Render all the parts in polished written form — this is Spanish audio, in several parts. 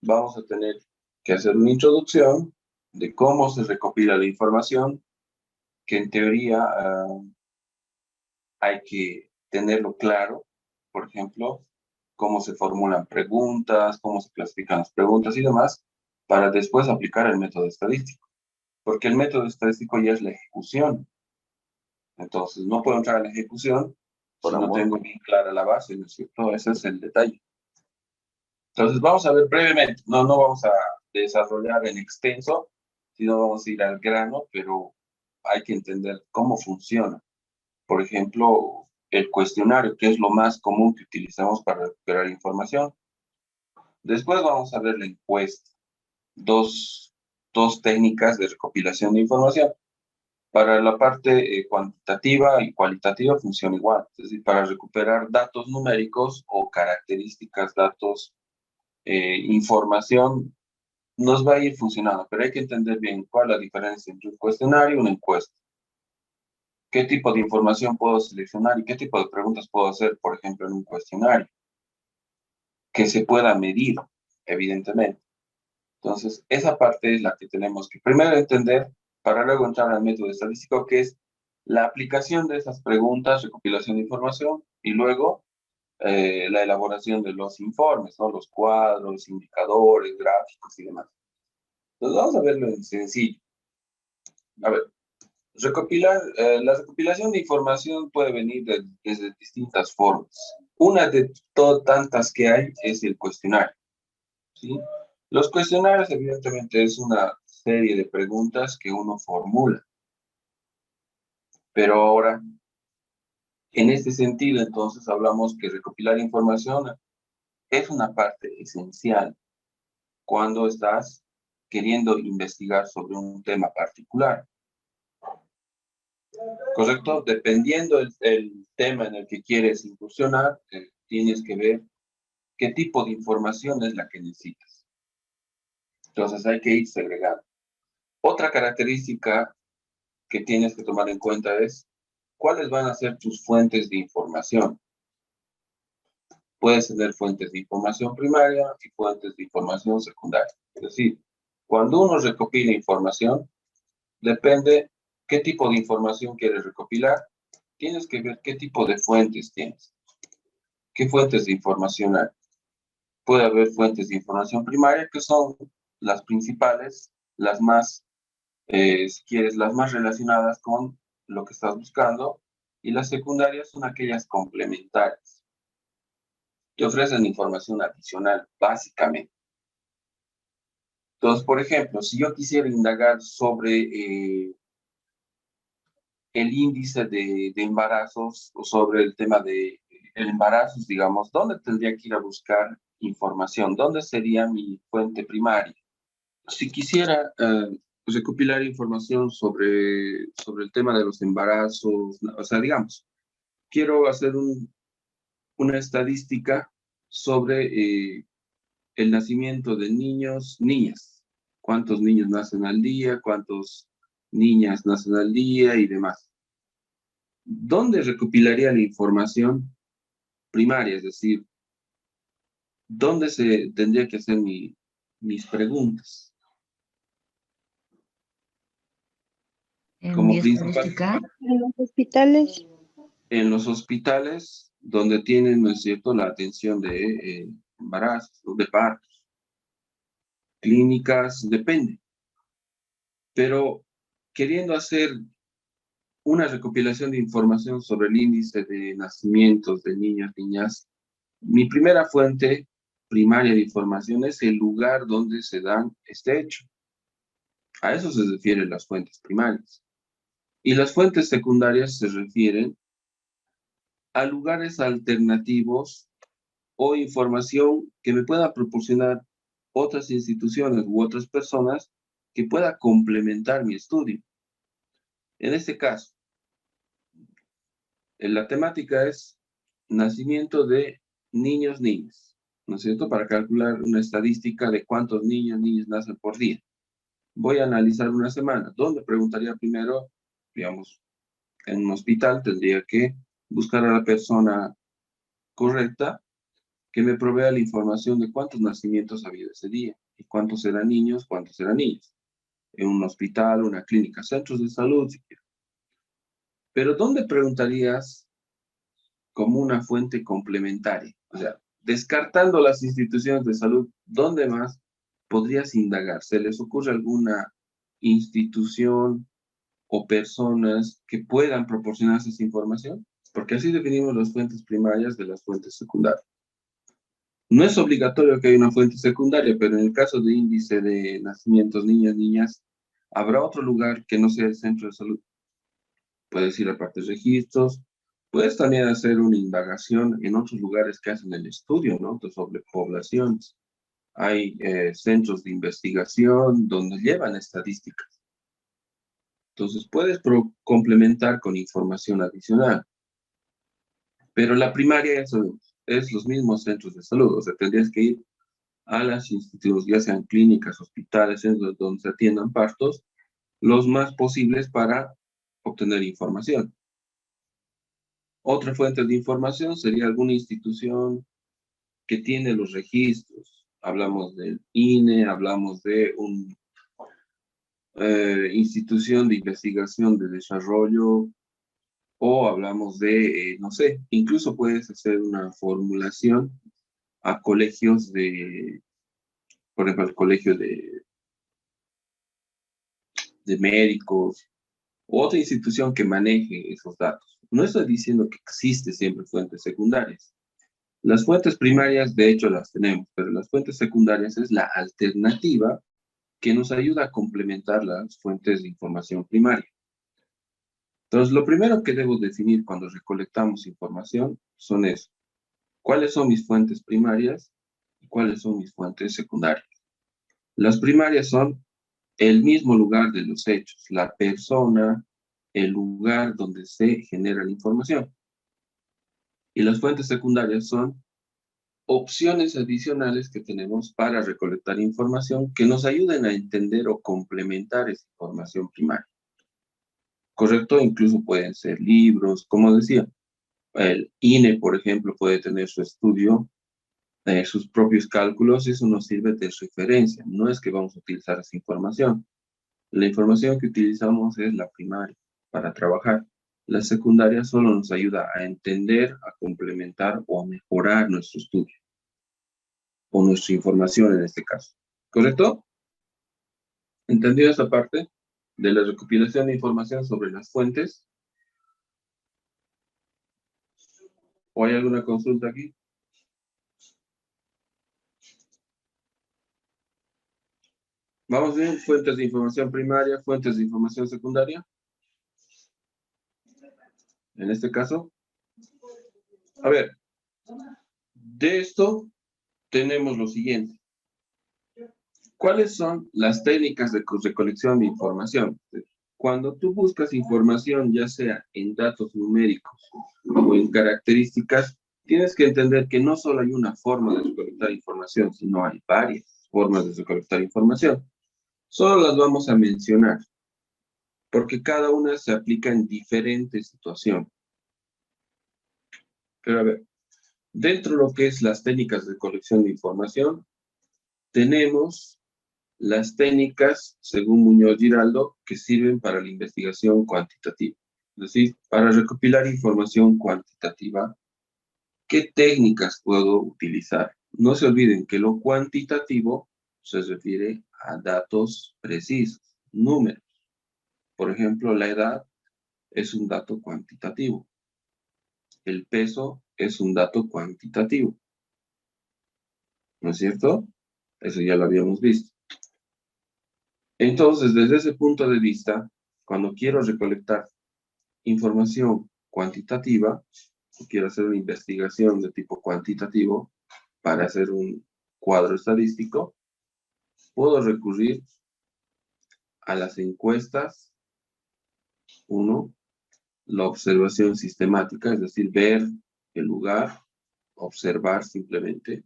vamos a tener que hacer una introducción de cómo se recopila la información, que en teoría hay que tenerlo claro. Por ejemplo, cómo se formulan preguntas, cómo se clasifican las preguntas y demás, para después aplicar el método estadístico. Porque el método estadístico ya es la ejecución. Entonces, no puedo entrar a la ejecución si no tengo bien clara la base, ¿no es cierto? Ese es el detalle. Entonces, vamos a ver brevemente, no vamos a desarrollar en extenso, sino vamos a ir al grano, pero hay que entender cómo funciona. Por ejemplo, el cuestionario, que es lo más común que utilizamos para recuperar información. Después vamos a ver la encuesta, dos técnicas de recopilación de información. Para la parte cuantitativa y cualitativa funciona igual, es decir, para recuperar datos numéricos o características, datos, información, nos va a ir funcionando, pero hay que entender bien cuál es la diferencia entre un cuestionario y una encuesta. ¿Qué tipo de información puedo seleccionar y qué tipo de preguntas puedo hacer, por ejemplo, en un cuestionario? Que se pueda medir, evidentemente. Entonces, esa parte es la que tenemos que primero entender para luego entrar al método estadístico, que es la aplicación de esas preguntas, recopilación de información y luego la elaboración de los informes, ¿no? Los cuadros, indicadores, gráficos y demás. Entonces, vamos a verlo en sencillo. A ver, la recopilación de información puede venir desde distintas formas. Una de tantas que hay es el cuestionario, ¿sí? Los cuestionarios, evidentemente, es una serie de preguntas que uno formula. Pero ahora, en este sentido, entonces, hablamos que recopilar información es una parte esencial cuando estás queriendo investigar sobre un tema particular. ¿Correcto? Dependiendo el tema en el que quieres incursionar, tienes que ver qué tipo de información es la que necesitas. Entonces hay que ir segregando. Otra característica que tienes que tomar en cuenta es cuáles van a ser tus fuentes de información. Puedes tener fuentes de información primaria y fuentes de información secundaria. Es decir, cuando uno recopila información, depende qué tipo de información quieres recopilar, tienes que ver qué tipo de fuentes tienes. ¿Qué fuentes de información hay? Puede haber fuentes de información primaria que son las principales, las más, si quieres, las más relacionadas con lo que estás buscando, y las secundarias son aquellas complementarias. Te ofrecen información adicional, básicamente. Entonces, por ejemplo, si yo quisiera indagar sobre el índice de embarazos o sobre el tema de el embarazo, digamos, ¿dónde tendría que ir a buscar información? ¿Dónde sería mi fuente primaria? Si quisiera recopilar información sobre el tema de los embarazos, o sea, digamos, quiero hacer una estadística sobre el nacimiento de niños, niñas. ¿Cuántos niños nacen al día? ¿Cuántas niñas nacen al día? Y demás. ¿Dónde recopilaría la información primaria? Es decir, ¿dónde se tendría que hacer mis preguntas? En Como mi principal, estadística, En los hospitales. en los hospitales donde tienen, ¿no es cierto?, la atención de embarazos, de partos, clínicas, depende. Pero queriendo hacer una recopilación de información sobre el índice de nacimientos de niños, niñas, mi primera fuente primaria de información es el lugar donde se dan este hecho. A eso se refieren las fuentes primarias. Y las fuentes secundarias se refieren a lugares alternativos o información que me pueda proporcionar otras instituciones u otras personas que pueda complementar mi estudio. En este caso, la temática es nacimiento de niños, niñas, ¿no es cierto? Para calcular una estadística de cuántos niños, niñas nacen por día. Voy a analizar una semana. ¿Dónde preguntaría primero? Digamos, en un hospital tendría que buscar a la persona correcta que me provea la información de cuántos nacimientos ha habido ese día y cuántos eran niños, cuántos eran niñas, en un hospital, una clínica, centros de salud, si quieres. Pero ¿dónde preguntarías como una fuente complementaria? O sea, descartando las instituciones de salud, ¿dónde más podrías indagar? ¿Se les ocurre alguna institución o personas que puedan proporcionarse esa información? Porque así definimos las fuentes primarias de las fuentes secundarias. No es obligatorio que haya una fuente secundaria, pero en el caso de índice de nacimientos, niñas, habrá otro lugar que no sea el centro de salud. Puedes ir a partes de registros, puedes también hacer una indagación en otros lugares que hacen el estudio, ¿no? Sobre poblaciones. Hay centros de investigación donde llevan estadísticas. Entonces puedes complementar con información adicional. Pero la primaria es los mismos centros de salud, o sea, tendrías que ir a las instituciones, ya sean clínicas, hospitales, centros donde se atiendan partos, los más posibles para obtener información. Otra fuente de información sería alguna institución que tiene los registros. Hablamos del INE, hablamos de una institución de investigación de desarrollo, o hablamos de, no sé, incluso puedes hacer una formulación a colegios de, por ejemplo, al colegio de médicos, u otra institución que maneje esos datos. No estoy diciendo que existe siempre fuentes secundarias. Las fuentes primarias, de hecho, las tenemos, pero las fuentes secundarias es la alternativa que nos ayuda a complementar las fuentes de información primaria. Entonces, lo primero que debo definir cuando recolectamos información son eso. ¿Cuáles son mis fuentes primarias y cuáles son mis fuentes secundarias? Las primarias son el mismo lugar de los hechos, la persona, el lugar donde se genera la información. Y las fuentes secundarias son opciones adicionales que tenemos para recolectar información que nos ayuden a entender o complementar esa información primaria. ¿Correcto? Incluso pueden ser libros, como decía. El INE, por ejemplo, puede tener su estudio, sus propios cálculos, y eso nos sirve de referencia. No es que vamos a utilizar esa información. La información que utilizamos es la primaria para trabajar. La secundaria solo nos ayuda a entender, a complementar o a mejorar nuestro estudio o nuestra información en este caso. ¿Correcto? ¿Entendido esta parte de la recopilación de información sobre las fuentes? ¿O hay alguna consulta aquí? Vamos bien, fuentes de información primaria, fuentes de información secundaria. En este caso, a ver, de esto tenemos lo siguiente. ¿Cuáles son las técnicas de recolección de información? Cuando tú buscas información, ya sea en datos numéricos o en características, tienes que entender que no solo hay una forma de recolectar información, sino hay varias formas de recolectar información. Solo las vamos a mencionar, porque cada una se aplica en diferentes situaciones. Pero a ver, dentro de lo que es las técnicas de colección de información, tenemos las técnicas, según Muñoz Giraldo, que sirven para la investigación cuantitativa. Es decir, para recopilar información cuantitativa, ¿qué técnicas puedo utilizar? No se olviden que lo cuantitativo se refiere a datos precisos, números. Por ejemplo, la edad es un dato cuantitativo. El peso es un dato cuantitativo. ¿No es cierto? Eso ya lo habíamos visto. Entonces, desde ese punto de vista, cuando quiero recolectar información cuantitativa, o quiero hacer una investigación de tipo cuantitativo para hacer un cuadro estadístico, puedo recurrir a las encuestas, uno, la observación sistemática, es decir, ver el lugar, observar simplemente,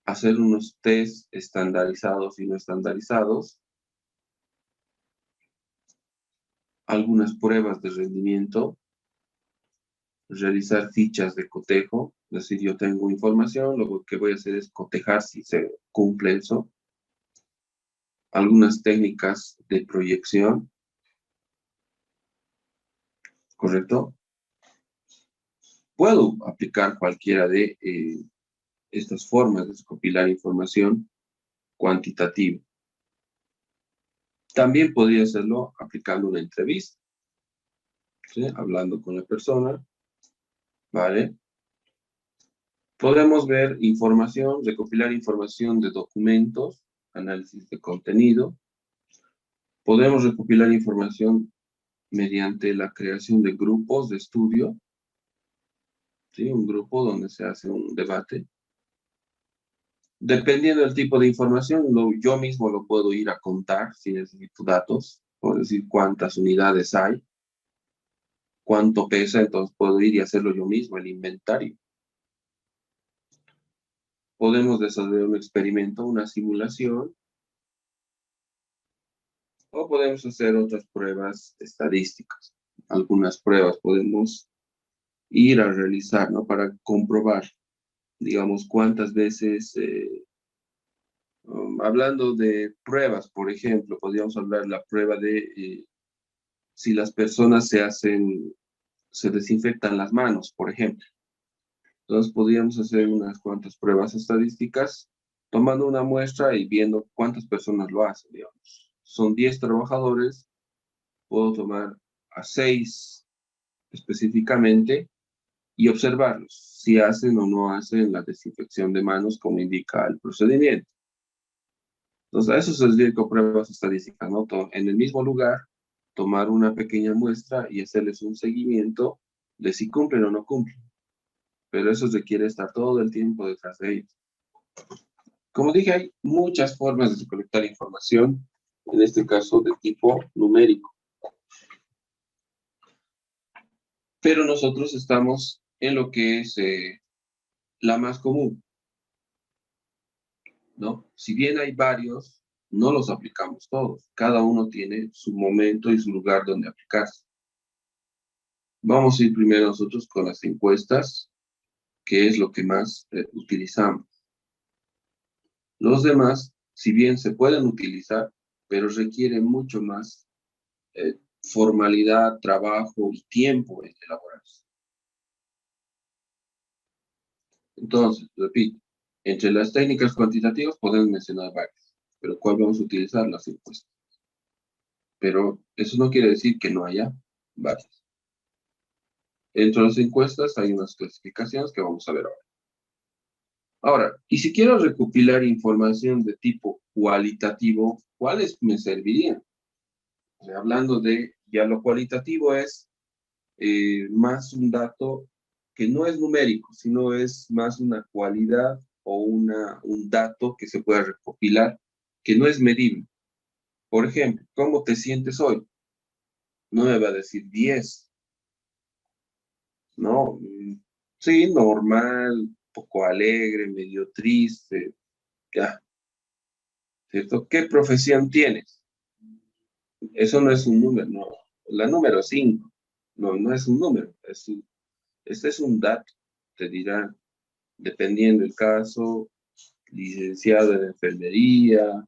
hacer unos test estandarizados y no estandarizados, algunas pruebas de rendimiento realizar fichas de cotejo, es decir, yo tengo información, lo que voy a hacer es cotejar si se cumple eso. Algunas técnicas de proyección, ¿correcto? Puedo aplicar cualquiera de estas formas de recopilar información cuantitativa. También podría hacerlo aplicando una entrevista, ¿sí? Hablando con la persona, ¿vale? Podemos ver información, recopilar información de documentos, análisis de contenido. Podemos recopilar información mediante la creación de grupos de estudio, ¿sí? Un grupo donde se hace un debate. Dependiendo del tipo de información, yo mismo lo puedo ir a contar si necesito datos, por decir cuántas unidades hay, cuánto pesa, entonces puedo ir y hacerlo yo mismo, el inventario. Podemos desarrollar un experimento, una simulación, o podemos hacer otras pruebas estadísticas. Algunas pruebas podemos ir a realizar, ¿no? Para comprobar, digamos, cuántas veces, hablando de pruebas, por ejemplo, podríamos hablar la prueba de si las personas se desinfectan las manos, por ejemplo. Entonces podríamos hacer unas cuantas pruebas estadísticas, tomando una muestra y viendo cuántas personas lo hacen, digamos. Son 10 trabajadores, puedo tomar a 6 específicamente y observarlos, si hacen o no hacen la desinfección de manos como indica el procedimiento. Entonces, a eso se les dedica pruebas estadísticas, ¿no? En el mismo lugar, tomar una pequeña muestra y hacerles un seguimiento de si cumplen o no cumplen. Pero eso requiere estar todo el tiempo detrás de ellos. Como dije, hay muchas formas de recolectar información, en este caso de tipo numérico. Pero nosotros estamos en lo que es la más común, ¿no? Si bien hay varios, no los aplicamos todos. Cada uno tiene su momento y su lugar donde aplicarse. Vamos a ir primero nosotros con las encuestas, que es lo que más utilizamos. Los demás, si bien se pueden utilizar, pero requieren mucho más formalidad, trabajo y tiempo en elaborarse. Entonces, repito, entre las técnicas cuantitativas podemos mencionar varias, pero ¿cuál vamos a utilizar? Las encuestas. Pero eso no quiere decir que no haya varias. Entre las encuestas hay unas clasificaciones que vamos a ver ahora. Ahora, y si quiero recopilar información de tipo cualitativo, ¿cuáles me servirían? O sea, hablando de, ya lo cualitativo es más un dato que no es numérico, sino es más una cualidad o un dato que se pueda recopilar, que no es medible. Por ejemplo, ¿cómo te sientes hoy? No me va a decir 10, ¿no? Sí, normal, poco alegre, medio triste, ya, ¿cierto? ¿Qué profesión tienes? Eso no es un número, no. La número 5, no es un número, este es un dato, te dirá, dependiendo del caso, licenciado en enfermería,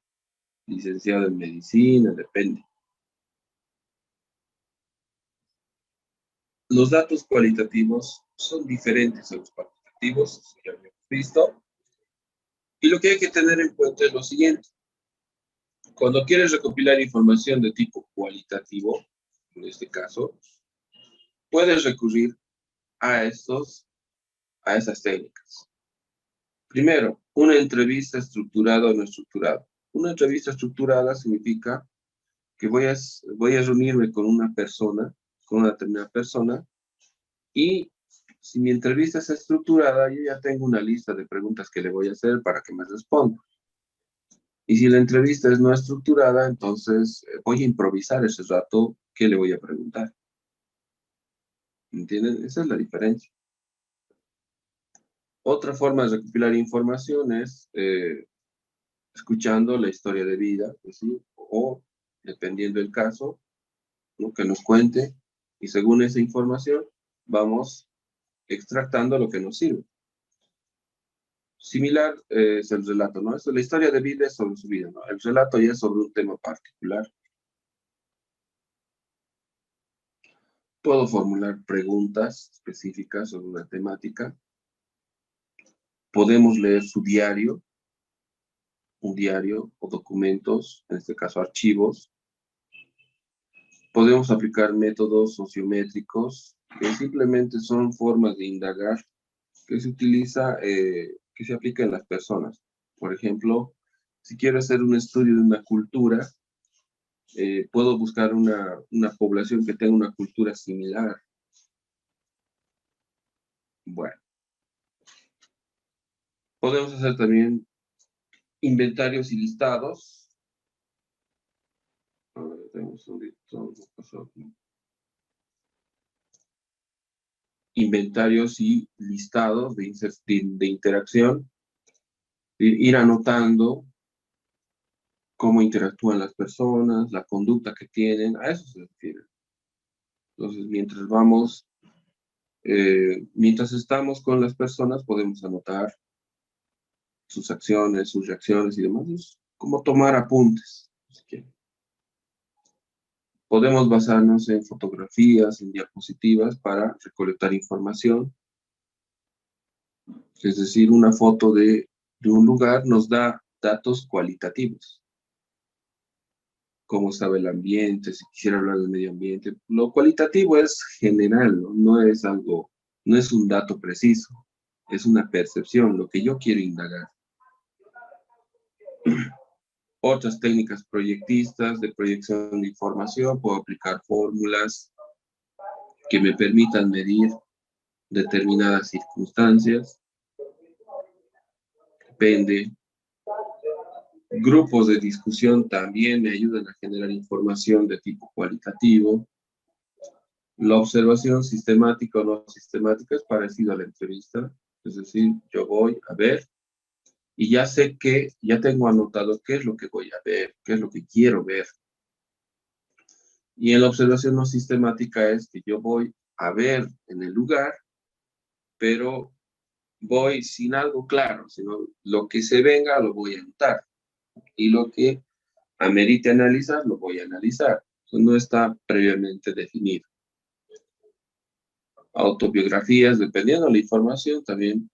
licenciado en medicina, depende. Los datos cualitativos son diferentes a los cuantitativos, eso ya lo hemos visto. Y lo que hay que tener en cuenta es lo siguiente. Cuando quieres recopilar información de tipo cualitativo, en este caso, puedes recurrir a esas técnicas. Primero, una entrevista estructurada o no estructurada. Una entrevista estructurada significa que voy a reunirme con una persona, con una determinada persona, y si mi entrevista es estructurada, yo ya tengo una lista de preguntas que le voy a hacer para que me responda. Y si la entrevista es no estructurada, entonces voy a improvisar ese rato qué le voy a preguntar. ¿Entienden? Esa es la diferencia. Otra forma de recopilar información es escuchando la historia de vida, ¿sí? O dependiendo del caso, ¿no? Que nos cuente, y según esa información vamos extractando lo que nos sirve. Similar es el relato, ¿no? La historia de vida es sobre su vida, ¿no? El relato ya es sobre un tema particular. Puedo formular preguntas específicas sobre una temática. Podemos leer su diario, un diario o documentos, en este caso archivos. Podemos aplicar métodos sociométricos, que simplemente son formas de indagar que se utiliza, que se aplica en las personas. Por ejemplo, si quiero hacer un estudio de una cultura, puedo buscar una población que tenga una cultura similar. Bueno, podemos hacer también inventarios y listados. A ver, tenemos un pasó aquí. Inventarios y listados de interacción. Ir anotando cómo interactúan las personas, la conducta que tienen, a eso se refiere. Entonces, mientras estamos con las personas, podemos anotar sus acciones, sus reacciones y demás. Es como tomar apuntes. Si quieren. Podemos basarnos en fotografías, en diapositivas para recolectar información. Es decir, una foto de un lugar nos da datos cualitativos. Cómo estaba el ambiente, si quisiera hablar del medio ambiente. Lo cualitativo es general, ¿no? No es un dato preciso, es una percepción, lo que yo quiero indagar. Otras técnicas proyectistas de proyección de información, puedo aplicar fórmulas que me permitan medir determinadas circunstancias. Depende. Grupos de discusión también me ayudan a generar información de tipo cualitativo. La observación sistemática o no sistemática es parecida a la entrevista. Es decir, yo voy a ver y ya sé que, ya tengo anotado qué es lo que voy a ver, qué es lo que quiero ver. Y en la observación no sistemática es que yo voy a ver en el lugar, pero voy sin algo claro, sino lo que se venga lo voy a anotar. Y lo que amerite analizar, lo voy a analizar. No está previamente definido. Autobiografías, dependiendo de la información, también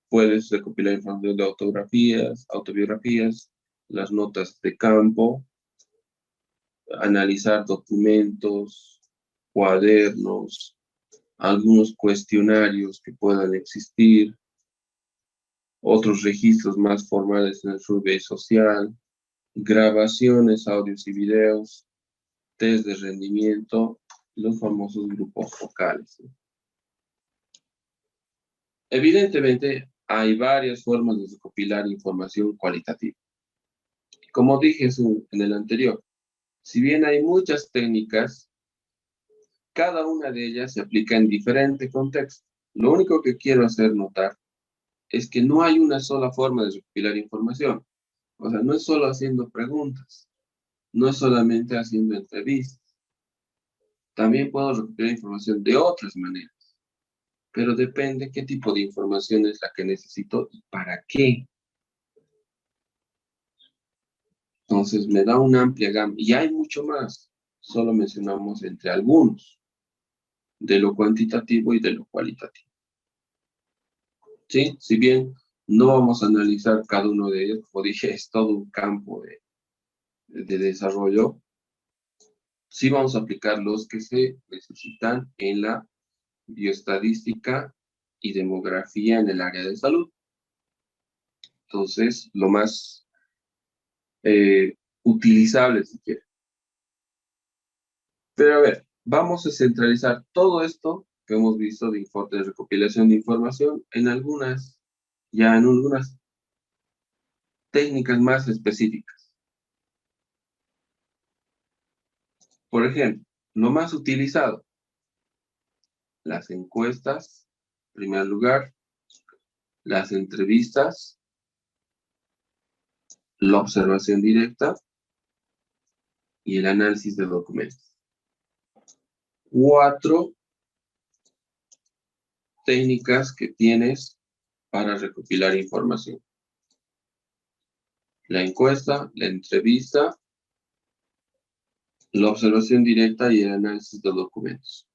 puedes recopilar información de autobiografías, las notas de campo, analizar documentos, cuadernos, algunos cuestionarios que puedan existir, otros registros más formales en el survey social, grabaciones, audios y videos, test de rendimiento, los famosos grupos focales. Evidentemente, hay varias formas de recopilar información cualitativa. Como dije en el anterior, si bien hay muchas técnicas, cada una de ellas se aplica en diferente contexto. Lo único que quiero hacer notar es que no hay una sola forma de recopilar información. O sea, no es solo haciendo preguntas, no es solamente haciendo entrevistas. También puedo recopilar información de otras maneras, pero depende qué tipo de información es la que necesito y para qué. Entonces me da una amplia gama y hay mucho más. Solo mencionamos entre algunos, de lo cuantitativo y de lo cualitativo. ¿Sí? Si bien no vamos a analizar cada uno de ellos, como dije, es todo un campo de desarrollo, sí vamos a aplicar los que se necesitan en la bioestadística y demografía en el área de salud. Entonces, lo más utilizable, si quiere. Pero a ver, vamos a centralizar todo esto que hemos visto de recopilación de información en algunas técnicas más específicas. Por ejemplo, lo más utilizado, las encuestas, en primer lugar, las entrevistas, la observación directa y el análisis de documentos. 4 técnicas que tienes para recopilar información. La encuesta, la entrevista, la observación directa y el análisis de documentos.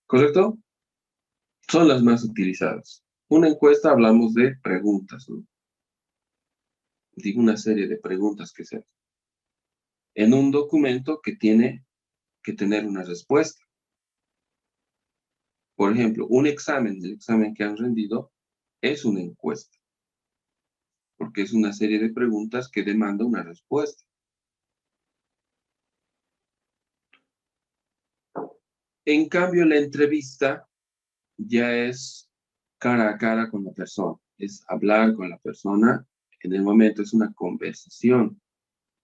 ¿Correcto? Son las más utilizadas. Una encuesta hablamos de preguntas, ¿no? Digo una serie de preguntas que se hacen. En un documento que tiene que tener una respuesta. Por ejemplo, un examen, el examen que han rendido, es una encuesta. Porque es una serie de preguntas que demanda una respuesta. En cambio, la entrevista ya es cara a cara con la persona. Es hablar con la persona. En el momento es una conversación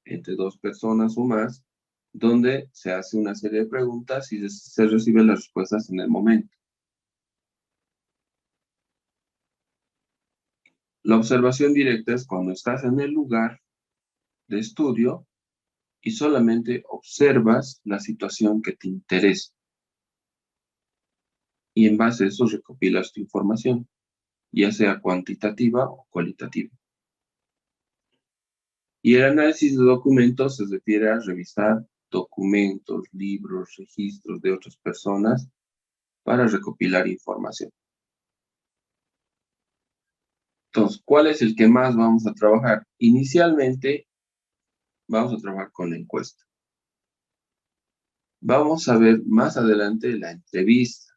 entre dos personas o más, donde se hace una serie de preguntas y se reciben las respuestas en el momento. La observación directa es cuando estás en el lugar de estudio y solamente observas la situación que te interesa. Y en base a eso recopilas tu información, ya sea cuantitativa o cualitativa. Y el análisis de documentos se refiere a revisar documentos, libros, registros de otras personas para recopilar información. Entonces, ¿cuál es el que más vamos a trabajar? Inicialmente, vamos a trabajar con la encuesta. Vamos a ver más adelante la entrevista,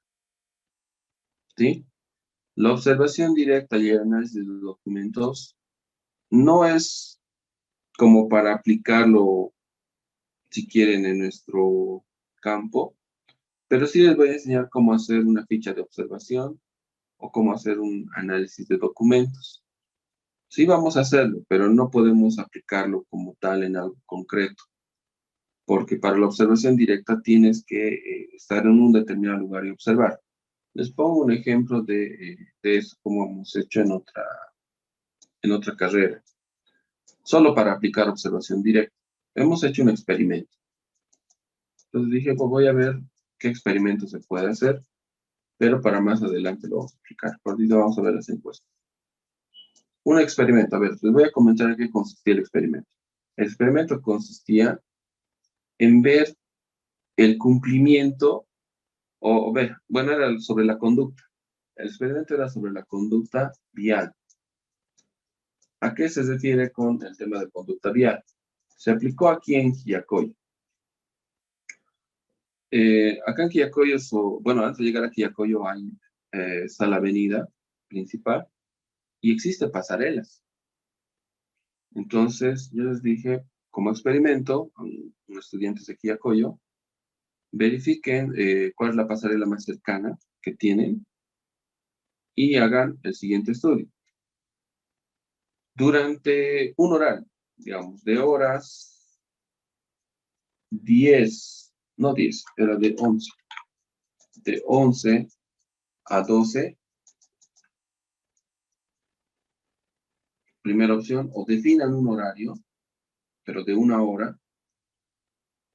¿sí? La observación directa y el análisis de documentos no es como para aplicarlo, si quieren, en nuestro campo, pero sí les voy a enseñar cómo hacer una ficha de observación o cómo hacer un análisis de documentos. Sí vamos a hacerlo, pero no podemos aplicarlo como tal en algo concreto, porque para la observación directa tienes que estar en un determinado lugar y observar. Les pongo un ejemplo de eso, como hemos hecho en otra carrera. Solo para aplicar observación directa. Hemos hecho un experimento. Entonces dije, pues voy a ver qué experimento se puede hacer, pero para más adelante lo vamos a aplicar. Por ahorita vamos a ver las encuestas. Un experimento, a ver, les voy a comentar en qué consistía el experimento. El experimento consistía en ver el cumplimiento, bueno, era sobre la conducta. El experimento era sobre la conducta vial. ¿A qué se refiere con el tema de conducta vial? Se aplicó aquí en Quillacollo. Acá en Quillacollo, bueno, antes de llegar a Quillacollo está la avenida principal y existen pasarelas. Entonces, yo les dije, como experimento, a los estudiantes de Quillacollo, verifiquen cuál es la pasarela más cercana que tienen y hagan el siguiente estudio. Durante un horario, digamos, de horas 10, no 10, era de 11. De 11 a 12, primera opción, o definan un horario, pero de una hora,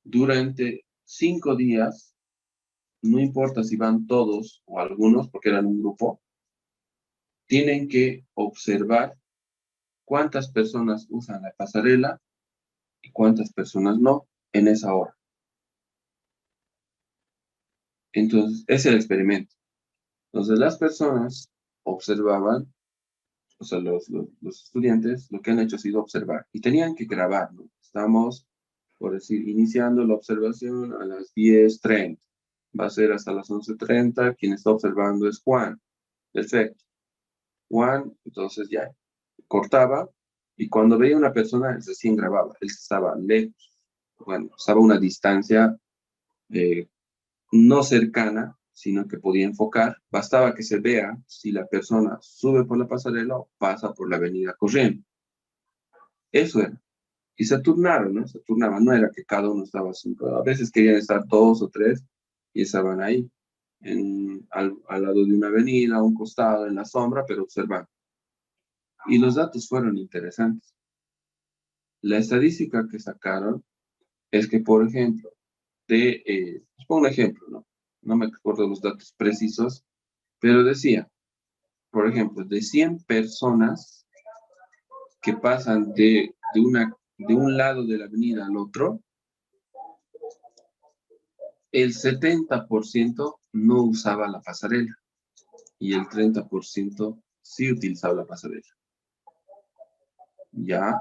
durante 5 días, no importa si van todos o algunos, porque eran un grupo, tienen que observar cuántas personas usan la pasarela y cuántas personas no en esa hora. Entonces, ese es el experimento. Entonces, las personas observaban, o sea, los estudiantes, lo que han hecho ha sido observar. Y tenían que grabar, ¿no? Estamos, por decir, iniciando la observación a las 10:30. Va a ser hasta las 11:30. Quien está observando es Juan. Perfecto. Juan, entonces ya, cortaba. Y cuando veía una persona, él recién grababa. Él estaba lejos. Bueno, estaba a una distancia no cercana, sino que podía enfocar. Bastaba que se vea si la persona sube por la pasarela o pasa por la avenida corriendo. Eso era. Y se turnaron, ¿no? Se turnaban. No era que cada uno estaba 5. A veces querían estar 2 o 3 y estaban ahí, al lado de una avenida, a un costado, en la sombra, pero observando. Y los datos fueron interesantes. La estadística que sacaron es que, por ejemplo, pongo un ejemplo, ¿no? no me acuerdo los datos precisos, pero decía, por ejemplo, de 100 personas que pasan de un lado de la avenida al otro, el 70% no usaba la pasarela y el 30% sí utilizaba la pasarela. ¿Ya?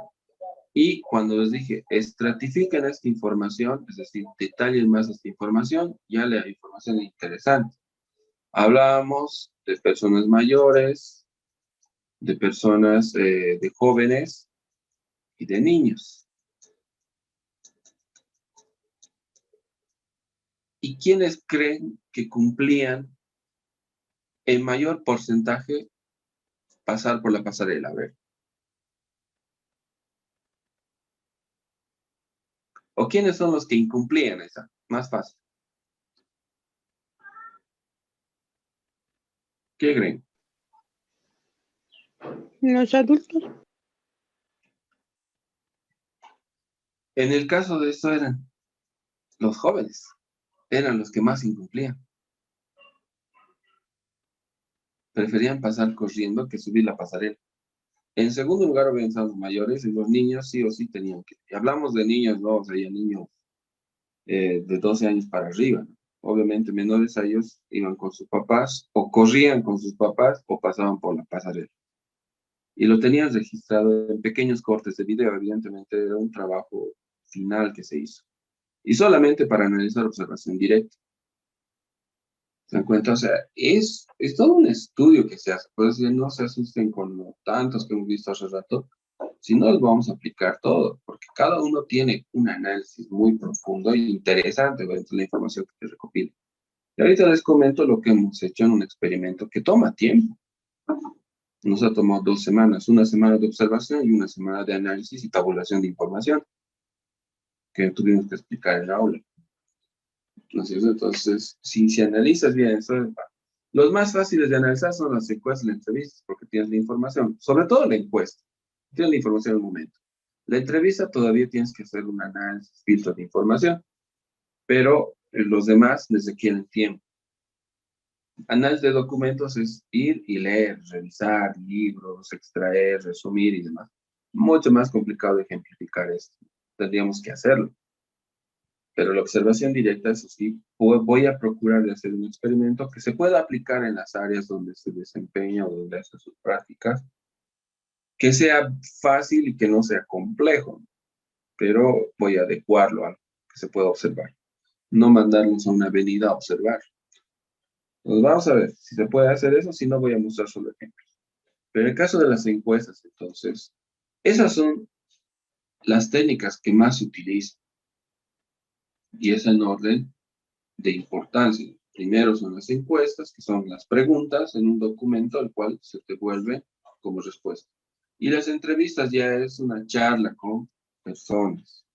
Y cuando les dije, estratifiquen esta información, es decir, detallen más esta información, ya la información interesante. Hablábamos de personas mayores, de personas, de jóvenes y de niños. ¿Y quiénes creen que cumplían en mayor porcentaje pasar por la pasarela? A ver. ¿O quiénes son los que incumplían esa? Más fácil. ¿Qué creen? Los adultos. En el caso de esto eran los jóvenes. Eran los que más incumplían. Preferían pasar corriendo que subir la pasarela. En segundo lugar, obviamente, los mayores y los niños sí o sí tenían que. Y hablamos de niños, no, o sea, ya niños de 12 años para arriba, ¿no? Obviamente, menores a ellos iban con sus papás, o corrían con sus papás, o pasaban por la pasarela. Y lo tenían registrado en pequeños cortes de video, evidentemente era un trabajo final que se hizo. Y solamente para analizar observación directa. ¿Se dan cuenta? O sea, es todo un estudio que se hace. Por eso no se asusten con los tantos que hemos visto hace rato, si no los vamos a aplicar todo, porque cada uno tiene un análisis muy profundo e interesante dentro de la información que se recopila. Y ahorita les comento lo que hemos hecho en un experimento que toma tiempo. Nos ha tomado 2 semanas, una semana de observación y una semana de análisis y tabulación de información que tuvimos que explicar en la aula. ¿No es cierto? Entonces, si analizas bien eso, los más fáciles de analizar son las encuestas y las entrevistas, porque tienes la información, sobre todo la encuesta, tienes la información en el momento. La entrevista todavía tienes que hacer un análisis, filtro de información, pero los demás les requieren tiempo. Análisis de documentos es ir y leer, revisar libros, extraer, resumir y demás. Mucho más complicado de ejemplificar esto. Tendríamos que hacerlo. Pero la observación directa, eso sí, voy a procurar de hacer un experimento que se pueda aplicar en las áreas donde se desempeña o donde hace sus prácticas, que sea fácil y que no sea complejo, pero voy a adecuarlo a lo que se pueda observar. No mandarlos a una avenida a observar. Pues vamos a ver si se puede hacer eso, si no voy a mostrar solo ejemplos. Pero en el caso de las encuestas, entonces, esas son las técnicas que más se utilizan y es en orden de importancia. Primero son las encuestas, que son las preguntas en un documento al cual se te vuelve como respuesta. Y las entrevistas ya es una charla con personas.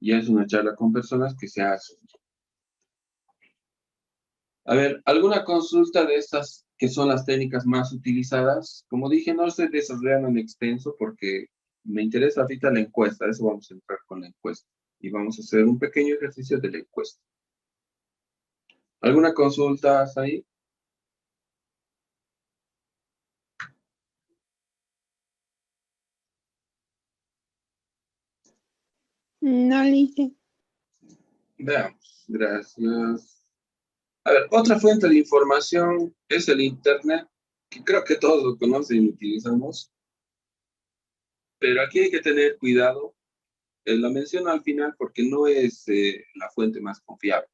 Ya es una charla con personas que se hace. A ver, ¿alguna consulta de estas que son las técnicas más utilizadas? Como dije, no estoy desarrollando en extenso porque me interesa ahorita la encuesta. Eso vamos a entrar con la encuesta. Y vamos a hacer un pequeño ejercicio de la encuesta. ¿Alguna consulta hasta ahí? No le hice. Veamos, gracias. A ver, otra fuente de información es el Internet, que creo que todos lo conocen y utilizamos, pero aquí hay que tener cuidado. La menciono al final porque no es la fuente más confiable,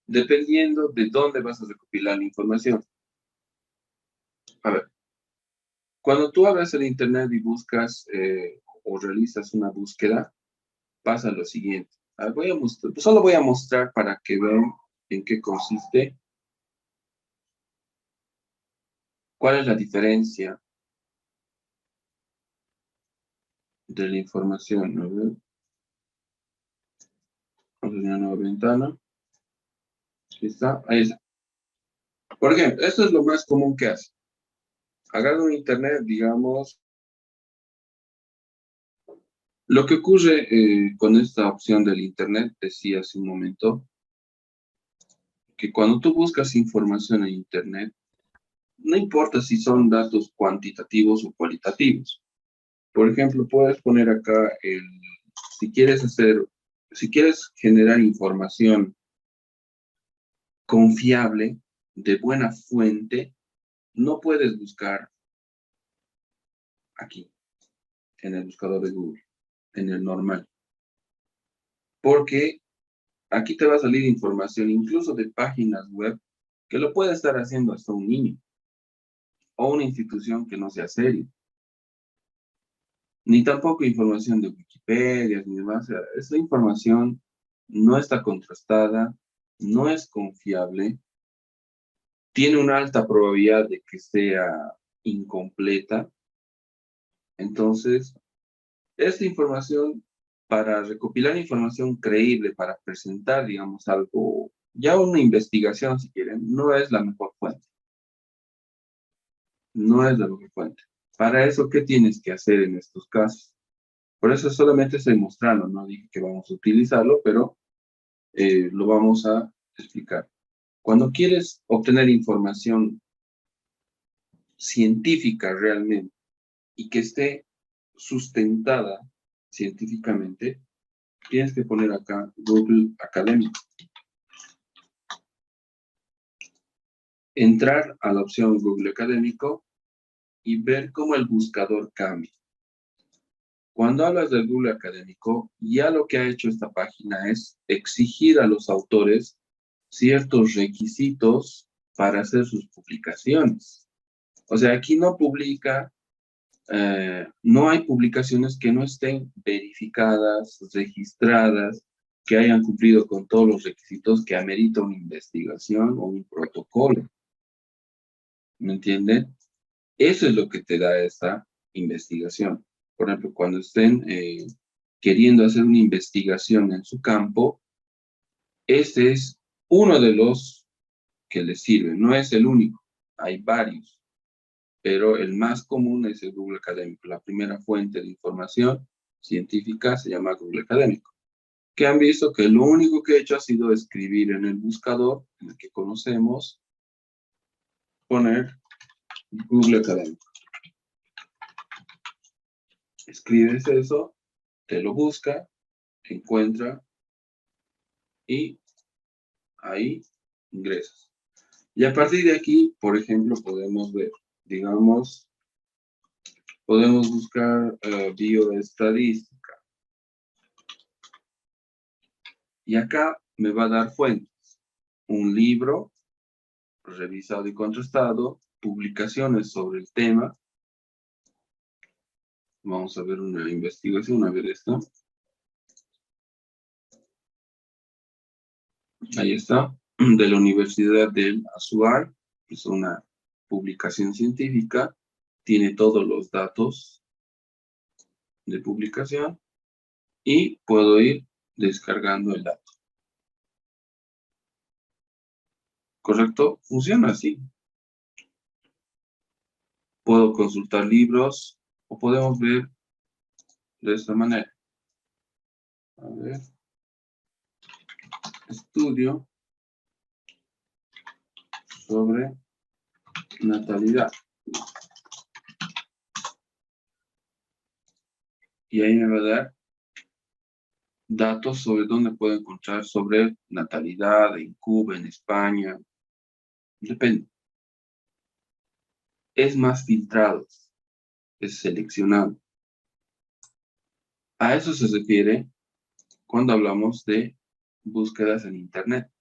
dependiendo de dónde vas a recopilar la información. A ver, cuando tú abres el Internet y buscas o realizas una búsqueda, pasa lo siguiente. A ver, solo voy a mostrar para que vean en qué consiste, cuál es la diferencia de la información. A ver, vamos a abrir una nueva ventana. Aquí está, ahí está. Por ejemplo, esto es lo más común que hace. Agarra un Internet, digamos. Lo que ocurre con esta opción del Internet, decía hace un momento, que cuando tú buscas información en Internet, no importa si son datos cuantitativos o cualitativos. Por ejemplo, puedes poner acá si quieres generar información confiable, de buena fuente, no puedes buscar aquí, en el buscador de Google, en el normal. Porque aquí te va a salir información incluso de páginas web que lo puede estar haciendo hasta un niño o una institución que no sea seria. Ni tampoco información de Wikipedia, ni demás. O sea, esa información no está contrastada, no es confiable, tiene una alta probabilidad de que sea incompleta. Entonces, esta información, para recopilar información creíble, para presentar, digamos, algo, ya una investigación, si quieren, no es la mejor fuente. No es la mejor fuente. Para eso, ¿qué tienes que hacer en estos casos? Por eso solamente estoy mostrando, no dije que vamos a utilizarlo, pero lo vamos a explicar. Cuando quieres obtener información científica realmente y que esté sustentada científicamente, tienes que poner acá Google Académico. Entrar a la opción Google Académico y ver cómo el buscador cambia. Cuando hablas del Google Académico, ya lo que ha hecho esta página es exigir a los autores ciertos requisitos para hacer sus publicaciones. O sea, aquí no publica, no hay publicaciones que no estén verificadas, registradas, que hayan cumplido con todos los requisitos que amerita una investigación o un protocolo. ¿Me entienden? Eso es lo que te da esta investigación. Por ejemplo, cuando estén queriendo hacer una investigación en su campo, este es uno de los que les sirve. No es el único, hay varios, pero el más común es el Google Académico. La primera fuente de información científica se llama Google Académico, que han visto que lo único que he hecho ha sido escribir en el buscador, en el que conocemos, poner Google Académico. Escribes eso, te lo busca, encuentra y ahí ingresas. Y a partir de aquí, por ejemplo, podemos ver, digamos, podemos buscar bioestadística. Y acá me va a dar fuentes. Un libro revisado y contrastado, publicaciones sobre el tema. Vamos a ver una investigación, a ver esta. Ahí está, de la Universidad del Azuar, es una publicación científica, tiene todos los datos de publicación y puedo ir descargando el dato. ¿Correcto? Funciona así. Puedo consultar libros o podemos ver de esta manera. A ver. Estudio sobre natalidad. Y ahí me va a dar datos sobre dónde puedo encontrar sobre natalidad en Cuba, en España. Depende. Es más filtrado, es seleccionado. A eso se refiere cuando hablamos de búsquedas en Internet.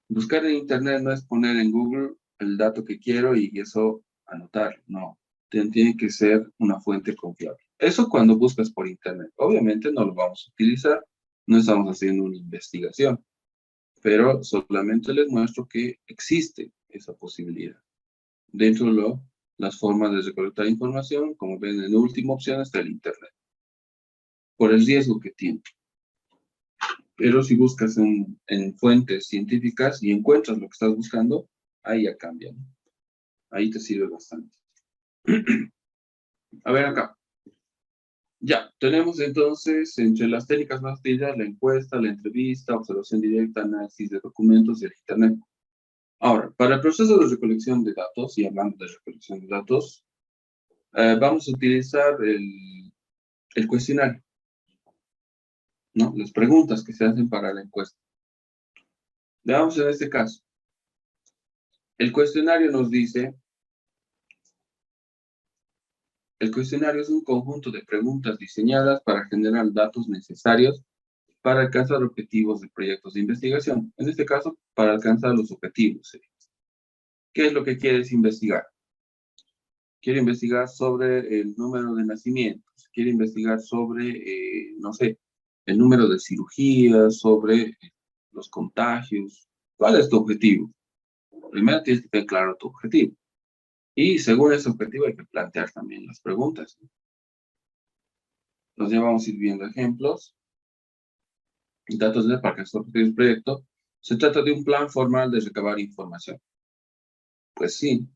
Buscar en Internet no es poner en Google el dato que quiero y eso anotar. No, tiene que ser una fuente confiable. Eso cuando buscas por Internet. Obviamente no lo vamos a utilizar, no estamos haciendo una investigación, pero solamente les muestro que existe esa posibilidad. Dentro de las formas de recolectar información, como ven en la última opción está el Internet, por el riesgo que tiene. Pero si buscas en fuentes científicas y encuentras lo que estás buscando, ahí ya cambia, ¿no? Ahí te sirve bastante. A ver acá. Ya, tenemos entonces entre las técnicas más utilizadas la encuesta, la entrevista, observación directa, análisis de documentos y el Internet. Ahora, para el proceso de recolección de datos, y hablando de recolección de datos, vamos a utilizar el cuestionario, ¿no? Las preguntas que se hacen para la encuesta. Veamos en este caso. El cuestionario nos dice, el cuestionario es un conjunto de preguntas diseñadas para generar datos necesarios para alcanzar objetivos de proyectos de investigación. En este caso, para alcanzar los objetivos. ¿Qué es lo que quieres investigar? Quiero investigar sobre el número de nacimientos. Quiero investigar sobre, no sé, el número de cirugías, sobre los contagios. ¿Cuál es tu objetivo? Primero tienes que tener claro tu objetivo. Y según ese objetivo hay que plantear también las preguntas. Nos ya vamos a ir viendo ejemplos. Datos de para que el proyecto. Se trata de un plan formal de recabar información. Pues sí.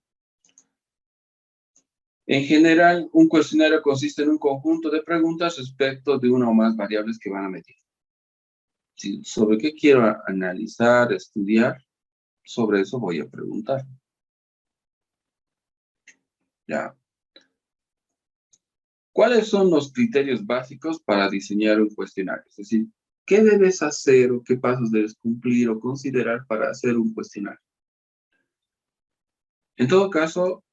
En general, un cuestionario consiste en un conjunto de preguntas respecto de una o más variables que van a medir. Si, ¿sobre qué quiero analizar, estudiar? Sobre eso voy a preguntar. Ya. ¿Cuáles son los criterios básicos para diseñar un cuestionario? Es decir, ¿qué debes hacer o qué pasos debes cumplir o considerar para hacer un cuestionario? En todo caso,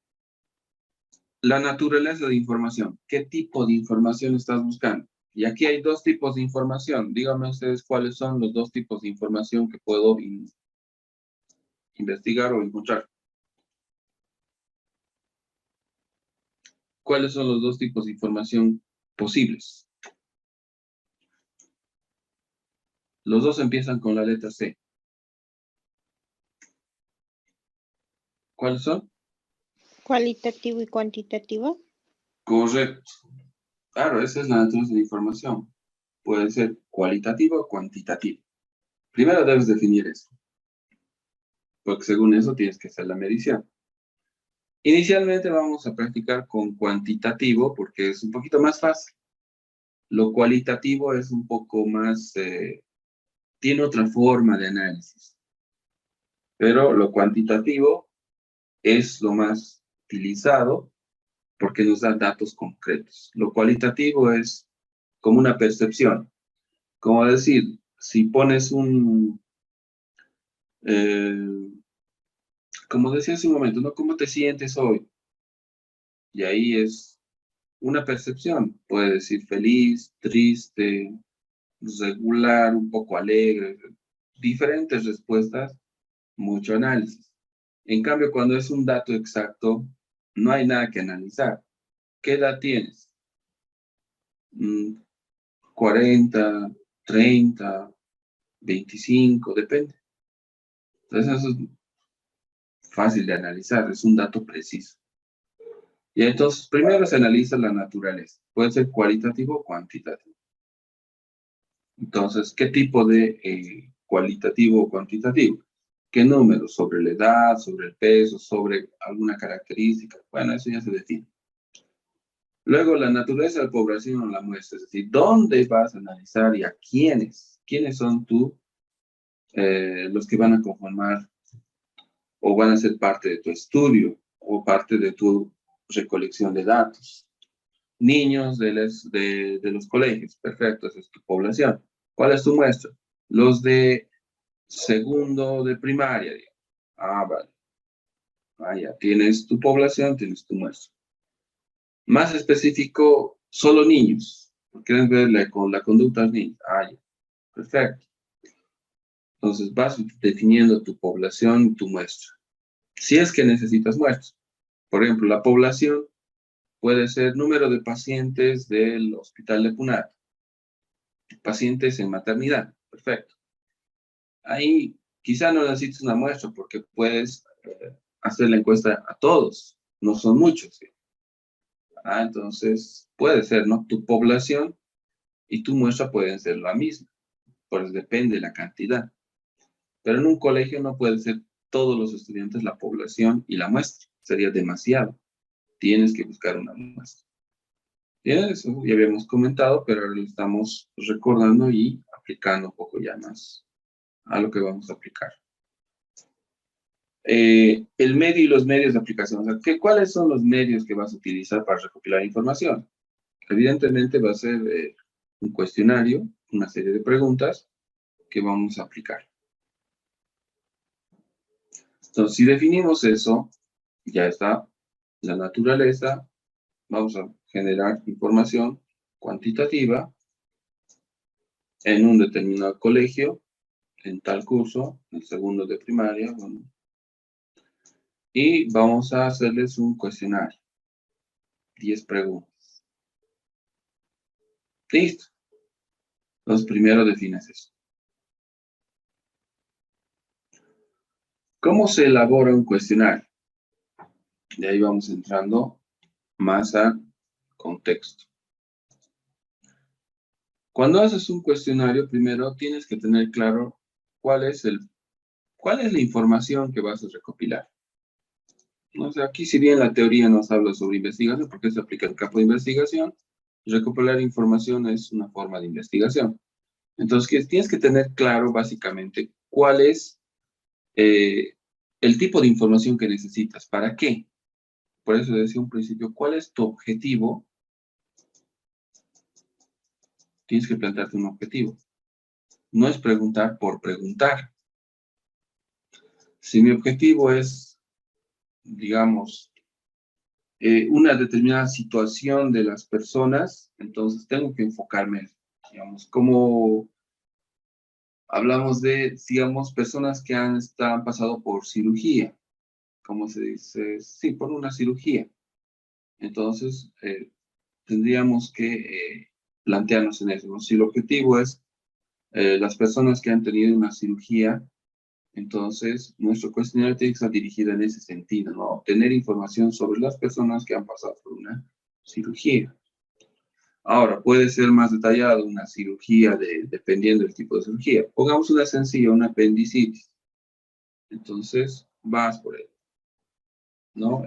la naturaleza de información. ¿Qué tipo de información estás buscando? Y aquí hay dos tipos de información. Díganme ustedes cuáles son los dos tipos de información que puedo investigar o encontrar. ¿Cuáles son los dos tipos de información posibles? Los dos empiezan con la letra C. ¿Cuáles son? Cualitativo y cuantitativo. Correcto. Claro, esa es la naturaleza de la información. Puede ser cualitativo o cuantitativo. Primero debes definir eso, porque según eso tienes que hacer la medición. Inicialmente vamos a practicar con cuantitativo porque es un poquito más fácil. Lo cualitativo es un poco más, tiene otra forma de análisis. Pero lo cuantitativo es lo más utilizado porque nos da datos concretos. Lo cualitativo es como una percepción. Como decir, si pones como decía hace un momento, ¿no? ¿Cómo te sientes hoy? Y ahí es una percepción. Puede decir feliz, triste, regular, un poco alegre. Diferentes respuestas, mucho análisis. En cambio, cuando es un dato exacto, no hay nada que analizar. ¿Qué edad tienes? 40, 30, 25, depende. Entonces eso es fácil de analizar, es un dato preciso. Y entonces, primero se analiza la naturaleza. Puede ser cualitativo o cuantitativo. Entonces, ¿qué tipo de cualitativo o cuantitativo? ¿Qué números? ¿Sobre la edad, sobre el peso, sobre alguna característica? Bueno, eso ya se define. Luego, la naturaleza de la población o la muestra, es decir, ¿dónde vas a analizar y a quiénes? ¿Quiénes son los que van a conformar o van a ser parte de tu estudio o parte de tu recolección de datos? Niños de los colegios, perfecto, esa es tu población. ¿Cuál es tu muestra? Los de segundo de primaria, digamos. Ah, vale. Ah, ya, tienes tu población, tienes tu muestra. Más específico, solo niños. ¿Quieres ver la conducta de los niños? Ah, ya, perfecto. Entonces vas definiendo tu población y tu muestra. Si es que necesitas muestras. Por ejemplo, la población puede ser número de pacientes del hospital de Punat, pacientes en maternidad, perfecto. Ahí quizá no necesites una muestra porque puedes hacer la encuesta a todos, no son muchos. ¿Sí? Entonces puede ser, ¿no? Tu población y tu muestra pueden ser la misma, pues depende de la cantidad. Pero en un colegio no puede ser todos los estudiantes, la población y la muestra, sería demasiado. Tienes que buscar una muestra. Bien, eso ya habíamos comentado, pero ahora lo estamos recordando y aplicando un poco ya más a lo que vamos a aplicar. El medio y los medios de aplicación. O sea, ¿cuáles son los medios que vas a utilizar para recopilar información? Evidentemente va a ser un cuestionario, una serie de preguntas que vamos a aplicar. Entonces, si definimos eso, ya está la naturaleza. Vamos a generar información cuantitativa en un determinado colegio, en tal curso, en segundo de primaria, bueno, y vamos a hacerles un cuestionario, 10 preguntas. Listo. Entonces, primero defines eso. ¿Cómo se elabora un cuestionario? De ahí vamos entrando más a contexto. Cuando haces un cuestionario, primero tienes que tener claro cuál es la información que vas a recopilar. O sea, aquí si bien la teoría nos habla sobre investigación, porque se aplica el campo de investigación, recopilar información es una forma de investigación. Entonces, tienes que tener claro básicamente cuál es el tipo de información que necesitas. ¿Para qué? Por eso decía un principio, ¿cuál es tu objetivo? Tienes que plantearte un objetivo. No es preguntar por preguntar. Si mi objetivo es, digamos, una determinada situación de las personas, entonces tengo que enfocarme, digamos, como hablamos de, digamos, personas que han pasado por cirugía, como se dice, sí, por una cirugía. Entonces, tendríamos que plantearnos en eso, ¿no? Si el objetivo es las personas que han tenido una cirugía, entonces nuestro cuestionario tiene que estar dirigido en ese sentido, ¿no? Obtener información sobre las personas que han pasado por una cirugía. Ahora, puede ser más detallado una cirugía dependiendo del tipo de cirugía. Pongamos una sencilla, una apendicitis. Entonces, vas por él, ¿no?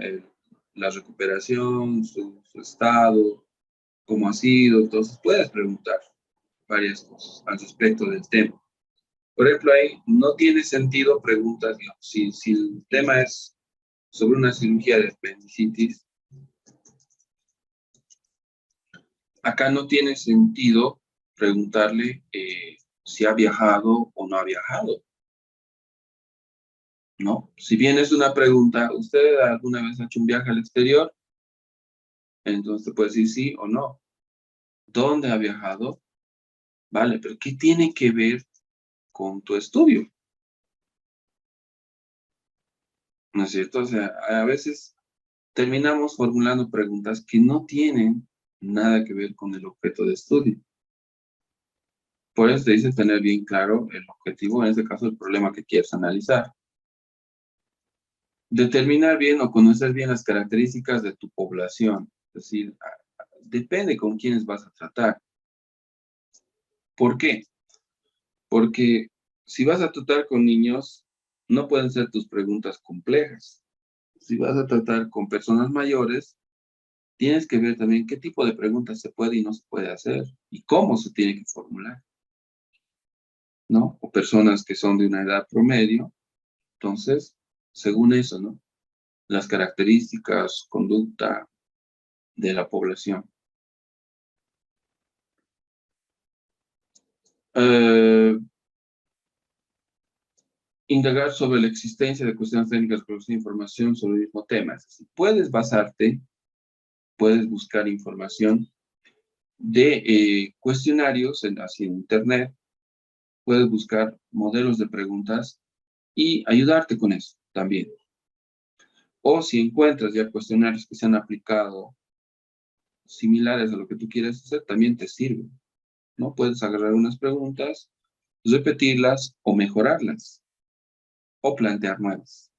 La recuperación, su estado, cómo ha sido. Entonces, puedes preguntar varias cosas al respecto del tema. Por ejemplo, ahí no tiene sentido preguntas, digamos, si el tema es sobre una cirugía de apendicitis, acá no tiene sentido preguntarle si ha viajado o no ha viajado, ¿no? Si bien es una pregunta, ¿usted alguna vez ha hecho un viaje al exterior? Entonces te puede decir sí o no. ¿Dónde ha viajado? Vale, pero ¿qué tiene que ver con tu estudio? ¿No es cierto? O sea, a veces terminamos formulando preguntas que no tienen nada que ver con el objeto de estudio. Por eso te dice tener bien claro el objetivo, en este caso el problema que quieres analizar. Determinar bien o conocer bien las características de tu población. Es decir, depende con quiénes vas a tratar. ¿Por qué? Porque si vas a tratar con niños, no pueden ser tus preguntas complejas. Si vas a tratar con personas mayores, tienes que ver también qué tipo de preguntas se puede y no se puede hacer y cómo se tiene que formular, ¿no? O personas que son de una edad promedio. Entonces, según eso, ¿no? Las características, conducta de la población. Indagar sobre la existencia de cuestiones técnicas de producción de información sobre el mismo tema. Es decir, puedes buscar información de cuestionarios así en Internet, puedes buscar modelos de preguntas y ayudarte con eso también. O si encuentras ya cuestionarios que se han aplicado similares a lo que tú quieres hacer, también te sirve, ¿no? Puedes agarrar unas preguntas, repetirlas o mejorarlas, o plantear nuevas.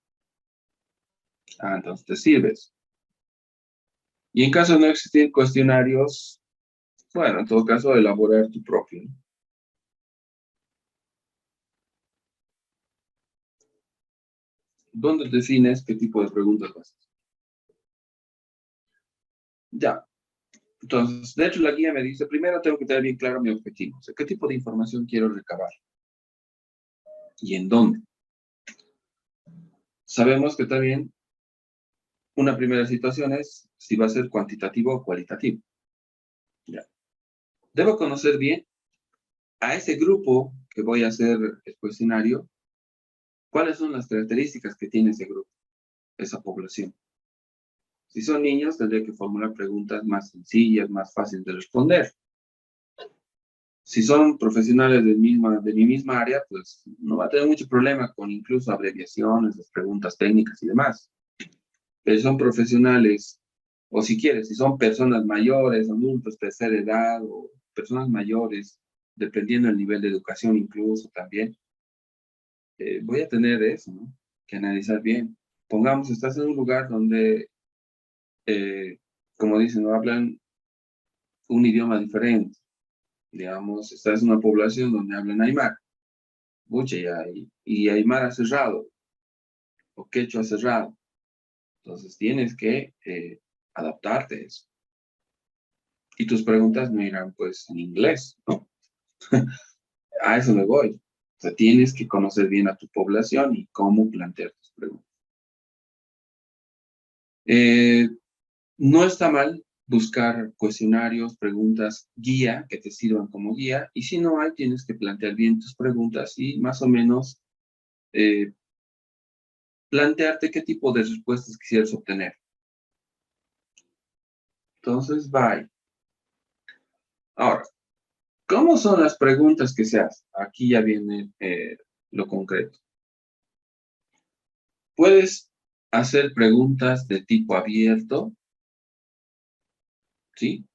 Entonces te sirves. Y en caso de no existir cuestionarios, bueno, en todo caso, elaborar tu propio. ¿Dónde defines qué tipo de preguntas vas a hacer? Ya. Entonces, de hecho, la guía me dice, primero tengo que tener bien claro mi objetivo. O sea, ¿qué tipo de información quiero recabar? ¿Y en dónde? Sabemos que también una primera situación es si va a ser cuantitativo o cualitativo. Ya. Debo conocer bien a ese grupo que voy a hacer el cuestionario, cuáles son las características que tiene ese grupo, esa población. Si son niños, tendré que formular preguntas más sencillas, más fáciles de responder. Si son profesionales de mi misma área, pues no va a tener mucho problema con incluso abreviaciones, las preguntas técnicas y demás. Pero si son profesionales, o si quieres, si son personas mayores, adultos, tercera edad, o personas mayores, dependiendo del nivel de educación incluso también, voy a tener eso, ¿no? Que analizar bien. Pongamos, estás en un lugar donde, como dicen, no hablan un idioma diferente. Digamos, estás en una población donde hablan aymara. Mucha y aymara cerrado, o quechua cerrado. Entonces tienes que adaptarte a eso. Y tus preguntas no irán pues en inglés, ¿no? A eso me voy. O sea, tienes que conocer bien a tu población y cómo plantear tus preguntas. No está mal buscar cuestionarios, preguntas, guía, que te sirvan como guía. Y si no hay, tienes que plantear bien tus preguntas y más o menos plantearte qué tipo de respuestas quisieras obtener. Entonces, bye. Ahora, ¿cómo son las preguntas que se hacen? Aquí ya viene lo concreto. Puedes hacer preguntas de tipo abierto, ¿sí?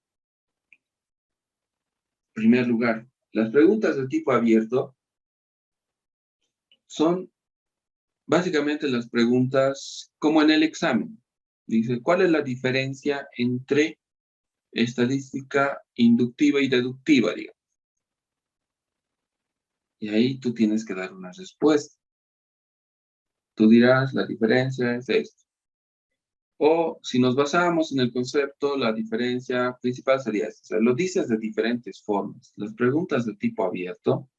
En primer lugar, las preguntas de tipo abierto son básicamente las preguntas como en el examen. Dice, ¿cuál es la diferencia entre estadística inductiva y deductiva, digamos? Y ahí tú tienes que dar una respuesta. Tú dirás, la diferencia es esto. O si nos basamos en el concepto, la diferencia principal sería esta. O sea, lo dices de diferentes formas. Las preguntas de tipo abierto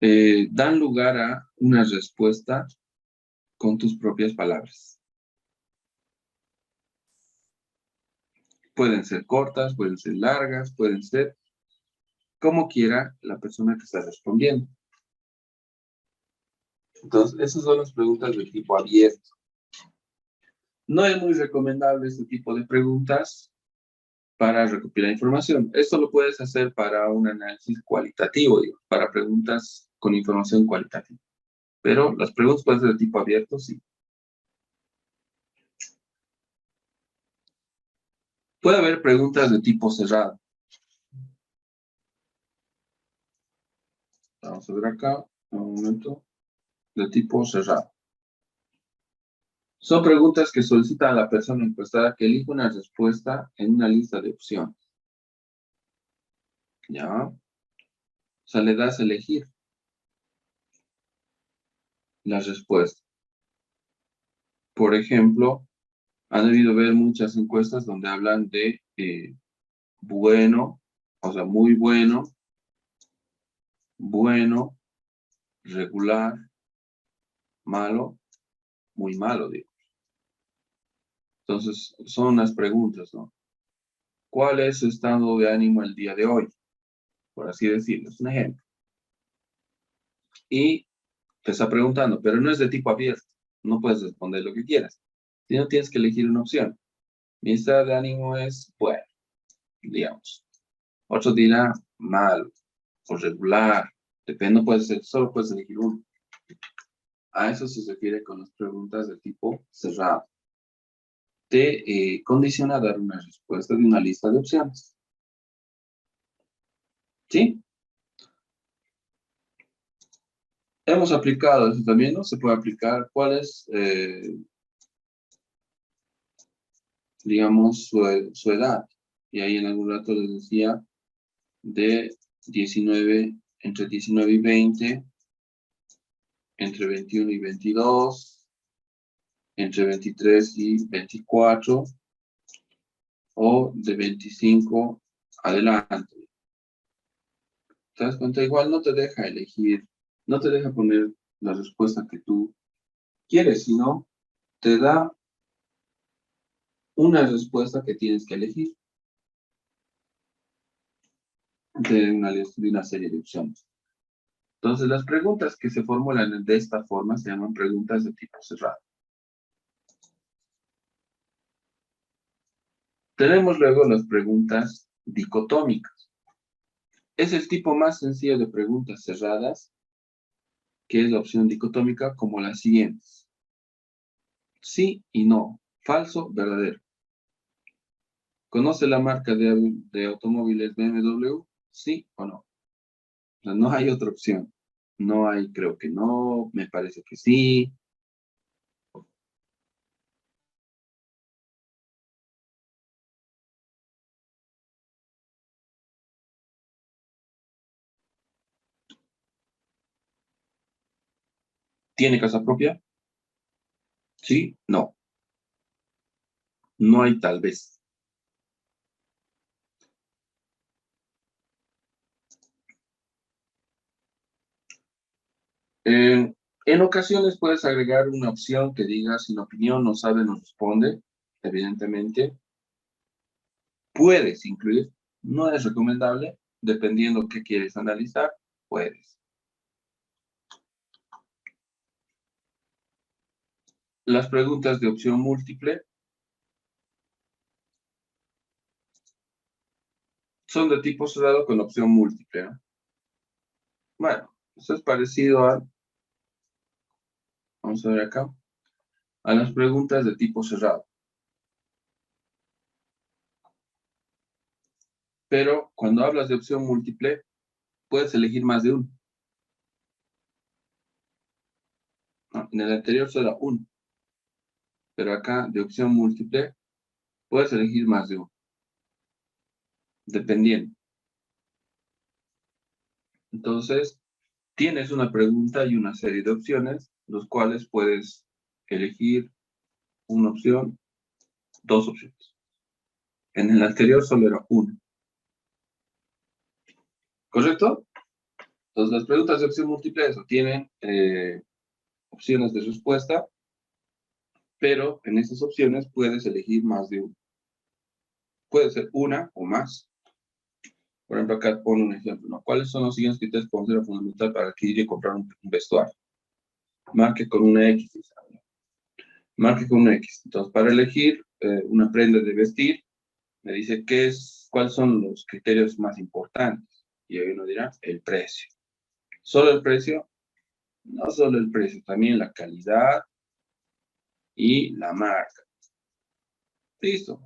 dan lugar a una respuesta con tus propias palabras. Pueden ser cortas, pueden ser largas, pueden ser como quiera la persona que está respondiendo. Entonces, esas son las preguntas de tipo abierto. No es muy recomendable este tipo de preguntas para recopilar información. Esto lo puedes hacer para un análisis cualitativo, digo, para preguntas con información cualitativa. Pero las preguntas pueden ser de tipo abierto, sí. Puede haber preguntas de tipo cerrado. Vamos a ver acá, un momento, de tipo cerrado. Son preguntas que solicitan a la persona encuestada que elija una respuesta en una lista de opciones. ¿Ya? O sea, le das a elegir la respuesta. Por ejemplo, han debido ver muchas encuestas donde hablan de bueno, o sea, muy bueno, bueno, regular, malo, muy malo, digo. Entonces, son las preguntas, ¿no? ¿Cuál es su estado de ánimo el día de hoy? Por así decirlo, es un ejemplo. Y te está preguntando, pero no es de tipo abierto. No puedes responder lo que quieras. Si no, tienes que elegir una opción. Mi estado de ánimo es bueno, digamos. Otro dirá malo o regular. Depende, no puedes ser, solo puedes elegir uno. A eso se refiere con las preguntas de tipo cerrado. Te condiciona a dar una respuesta de una lista de opciones. ¿Sí? Hemos aplicado eso también, ¿no? Se puede aplicar cuál es, digamos, su edad. Y ahí en algún rato les decía de 19, entre 19 y 20, entre 21 y 22, entre 23 y 24, o de 25 adelante. ¿Te das cuenta? Igual no te deja elegir, no te deja poner la respuesta que tú quieres, sino te da una respuesta que tienes que elegir de una serie de opciones. Entonces, las preguntas que se formulan de esta forma se llaman preguntas de tipo cerrado. Tenemos luego las preguntas dicotómicas. Es el tipo más sencillo de preguntas cerradas, que es la opción dicotómica, como las siguientes. Sí y no, falso, verdadero. ¿Conoce la marca de automóviles BMW? ¿Sí o no? O sea, no hay otra opción. No hay, creo que no, me parece que sí. ¿Tiene casa propia? Sí, no. No hay tal vez. En ocasiones puedes agregar una opción que diga sin opinión, no sabe, no responde. Evidentemente, puedes incluir. No es recomendable, dependiendo qué quieres analizar, puedes. Las preguntas de opción múltiple son de tipo cerrado con opción múltiple, ¿no? Bueno, eso es parecido a, vamos a ver acá, a las preguntas de tipo cerrado. Pero cuando hablas de opción múltiple, puedes elegir más de uno. ¿No? En el anterior solo era uno. Pero acá, de opción múltiple, puedes elegir más de uno. Dependiendo. Entonces, tienes una pregunta y una serie de opciones, los cuales puedes elegir una opción, dos opciones. En el anterior solo era una. ¿Correcto? Entonces, las preguntas de opción múltiple eso, tienen opciones de respuesta, pero en esas opciones puedes elegir más de una. Puede ser una o más. Por ejemplo, acá pone un ejemplo, ¿no? ¿Cuáles son los siguientes criterios que considera fundamental para adquirir y comprar un vestuario? Marque con una X. Marque con una X. Entonces, para elegir una prenda de vestir, me dice cuáles son los criterios más importantes. Y ahí uno dirá, el precio. ¿Solo el precio? No solo el precio, también la calidad y la marca. Listo.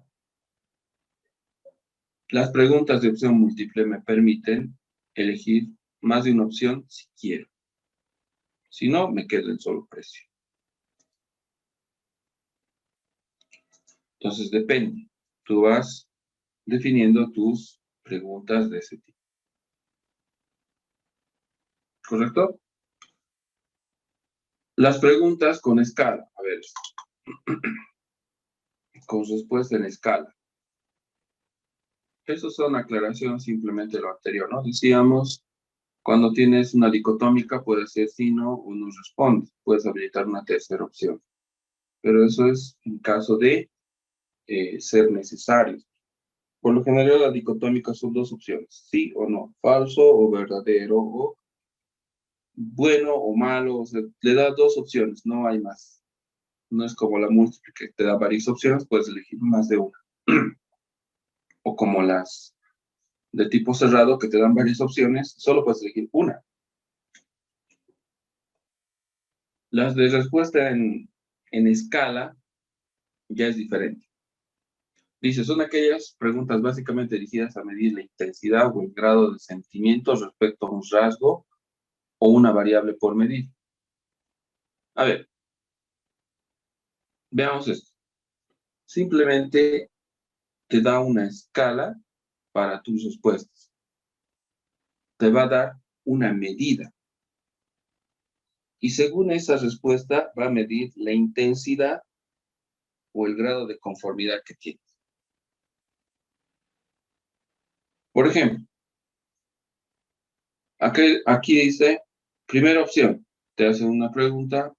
Las preguntas de opción múltiple me permiten elegir más de una opción si quiero. Si no, me quedo en solo precio. Entonces, depende. Tú vas definiendo tus preguntas de ese tipo. ¿Correcto? Las preguntas con escala. A ver. Con respuesta en escala. Eso son aclaraciones simplemente de lo anterior, ¿no? Decíamos, cuando tienes una dicotómica, puede ser sí, no o no responde. Puedes habilitar una tercera opción. Pero eso es en caso de ser necesario. Por lo general, las dicotómicas son dos opciones, sí o no, falso o verdadero, o bueno o malo, o sea, le da dos opciones, no hay más. No es como la múltiple que te da varias opciones, puedes elegir más de una. O como las de tipo cerrado que te dan varias opciones, solo puedes elegir una. Las de respuesta en escala ya es diferente. Dice, son aquellas preguntas básicamente dirigidas a medir la intensidad o el grado de sentimientos respecto a un rasgo o una variable por medir. A ver, veamos esto. Simplemente te da una escala para tus respuestas. Te va a dar una medida. Y según esa respuesta va a medir la intensidad o el grado de conformidad que tienes. Por ejemplo, aquí dice, primera opción, te hacen una pregunta.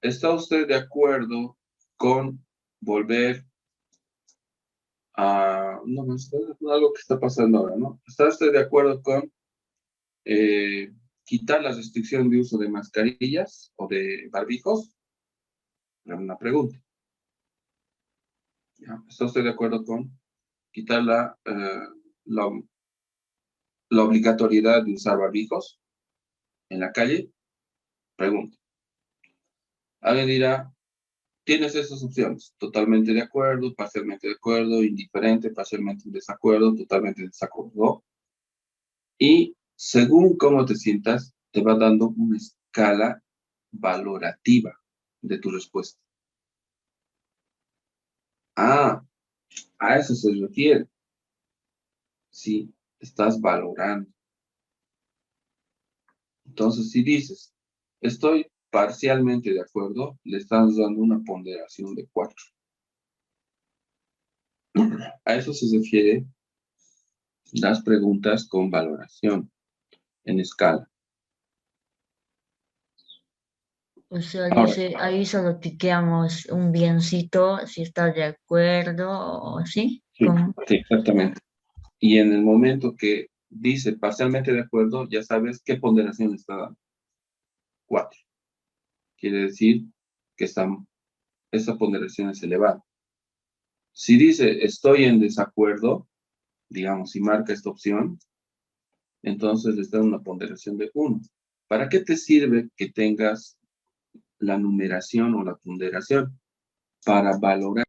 ¿Está usted de acuerdo con volver a... No, es algo que está pasando ahora, ¿no? ¿Está usted de acuerdo con quitar la restricción de uso de mascarillas o de barbijos? Es una pregunta. ¿Ya? ¿Está usted de acuerdo con quitar la obligatoriedad de usar barbijos en la calle? Pregunta. Alguien dirá, tienes esas opciones, totalmente de acuerdo, parcialmente de acuerdo, indiferente, parcialmente en desacuerdo, totalmente en desacuerdo. Y según cómo te sientas, te va dando una escala valorativa de tu respuesta. Ah, a eso se refiere. Sí, estás valorando. Entonces, si dices, estoy parcialmente de acuerdo, le estás dando una ponderación de 4. A eso se refiere las preguntas con valoración en escala. O sea, Ahora, dice, ahí solo tiqueamos un biencito si estás de acuerdo o sí. sí, ¿Cómo? sí, exactamente. Y en el momento que dice parcialmente de acuerdo, ya sabes qué ponderación le está dando. 4. Quiere decir que esa ponderación es elevada. Si dice estoy en desacuerdo, digamos, si marca esta opción, entonces le está dando una ponderación de 1. ¿Para qué te sirve que tengas la numeración o la ponderación? Para valorar.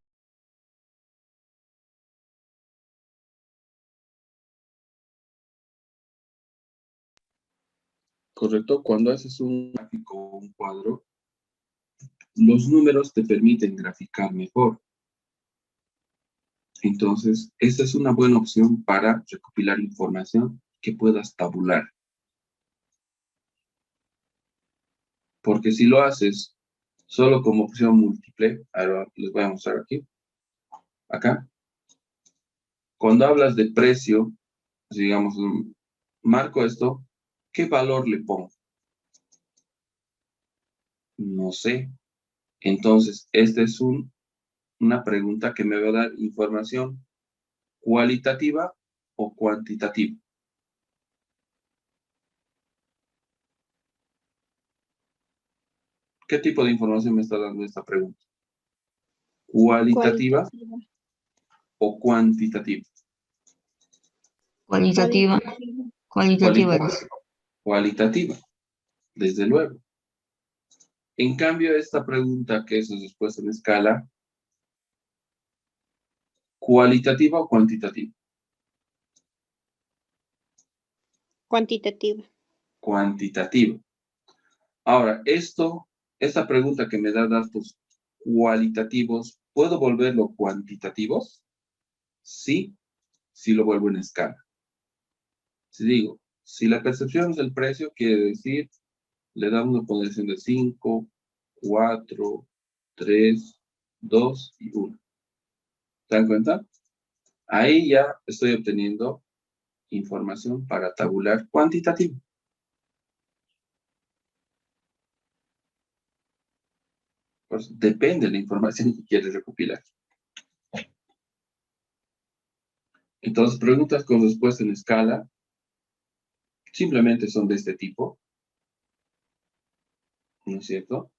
¿Correcto? Cuando haces un gráfico o un cuadro, los números te permiten graficar mejor. Entonces, esta es una buena opción para recopilar información que puedas tabular. Porque si lo haces solo como opción múltiple, ahora les voy a mostrar aquí, acá. Cuando hablas de precio, digamos, marco esto, ¿qué valor le pongo? No sé. Entonces, esta es una pregunta que me va a dar información cualitativa o cuantitativa. ¿Qué tipo de información me está dando esta pregunta? ¿Cualitativa Cualitativa. o cuantitativa? Cualitativa. Cualitativa. Cualitativa. Cualitativa. Cualitativa, desde luego. En cambio, esta pregunta que es respuesta en escala, ¿cualitativa o cuantitativa? Cuantitativa. Cuantitativa. Ahora, esta pregunta que me da datos cualitativos, ¿puedo volverlo cuantitativos? Sí, si lo vuelvo en escala. Si digo, si la percepción es el precio, quiere decir, le damos una ponderación de 5, 4, 3, 2 y 1. ¿Se dan cuenta? Ahí ya estoy obteniendo información para tabular cuantitativo. Pues depende de la información que quieres recopilar. Entonces, preguntas con respuesta en escala simplemente son de este tipo, ¿no es cierto?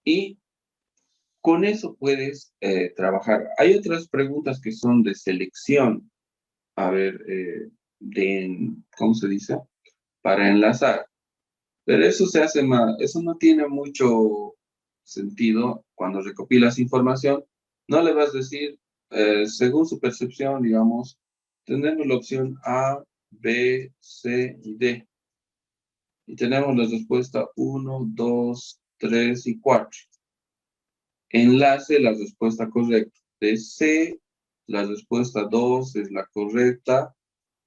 Y con eso puedes trabajar. Hay otras preguntas que son de selección. A ver, ¿cómo se dice? Para enlazar. Pero eso se hace más, eso no tiene mucho sentido cuando recopilas información. No le vas a decir, según su percepción, digamos, tenemos la opción A, B, C y D. Y tenemos la respuesta 1, 2, 3 y 4. Enlace la respuesta correcta. De C, la respuesta 2 es la correcta.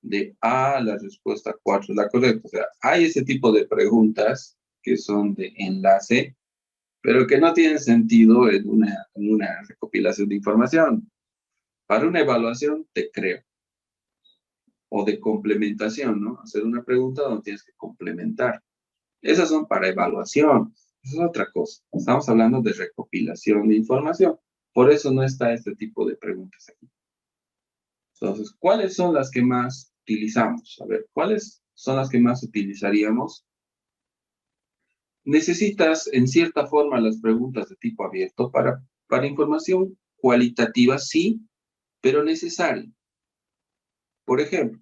De A, la respuesta 4 es la correcta. O sea, hay ese tipo de preguntas que son de enlace, pero que no tienen sentido en una recopilación de información. Para una evaluación, te creo. o de complementación, ¿no? Hacer una pregunta donde tienes que complementar. Esas son para evaluación. Eso es otra cosa. Estamos hablando de recopilación de información. Por eso no está este tipo de preguntas aquí. Entonces, ¿cuáles son las que más utilizamos? A ver, ¿cuáles son las que más utilizaríamos? Necesitas, en cierta forma, las preguntas de tipo abierto para información cualitativa, sí, pero necesaria. Por ejemplo,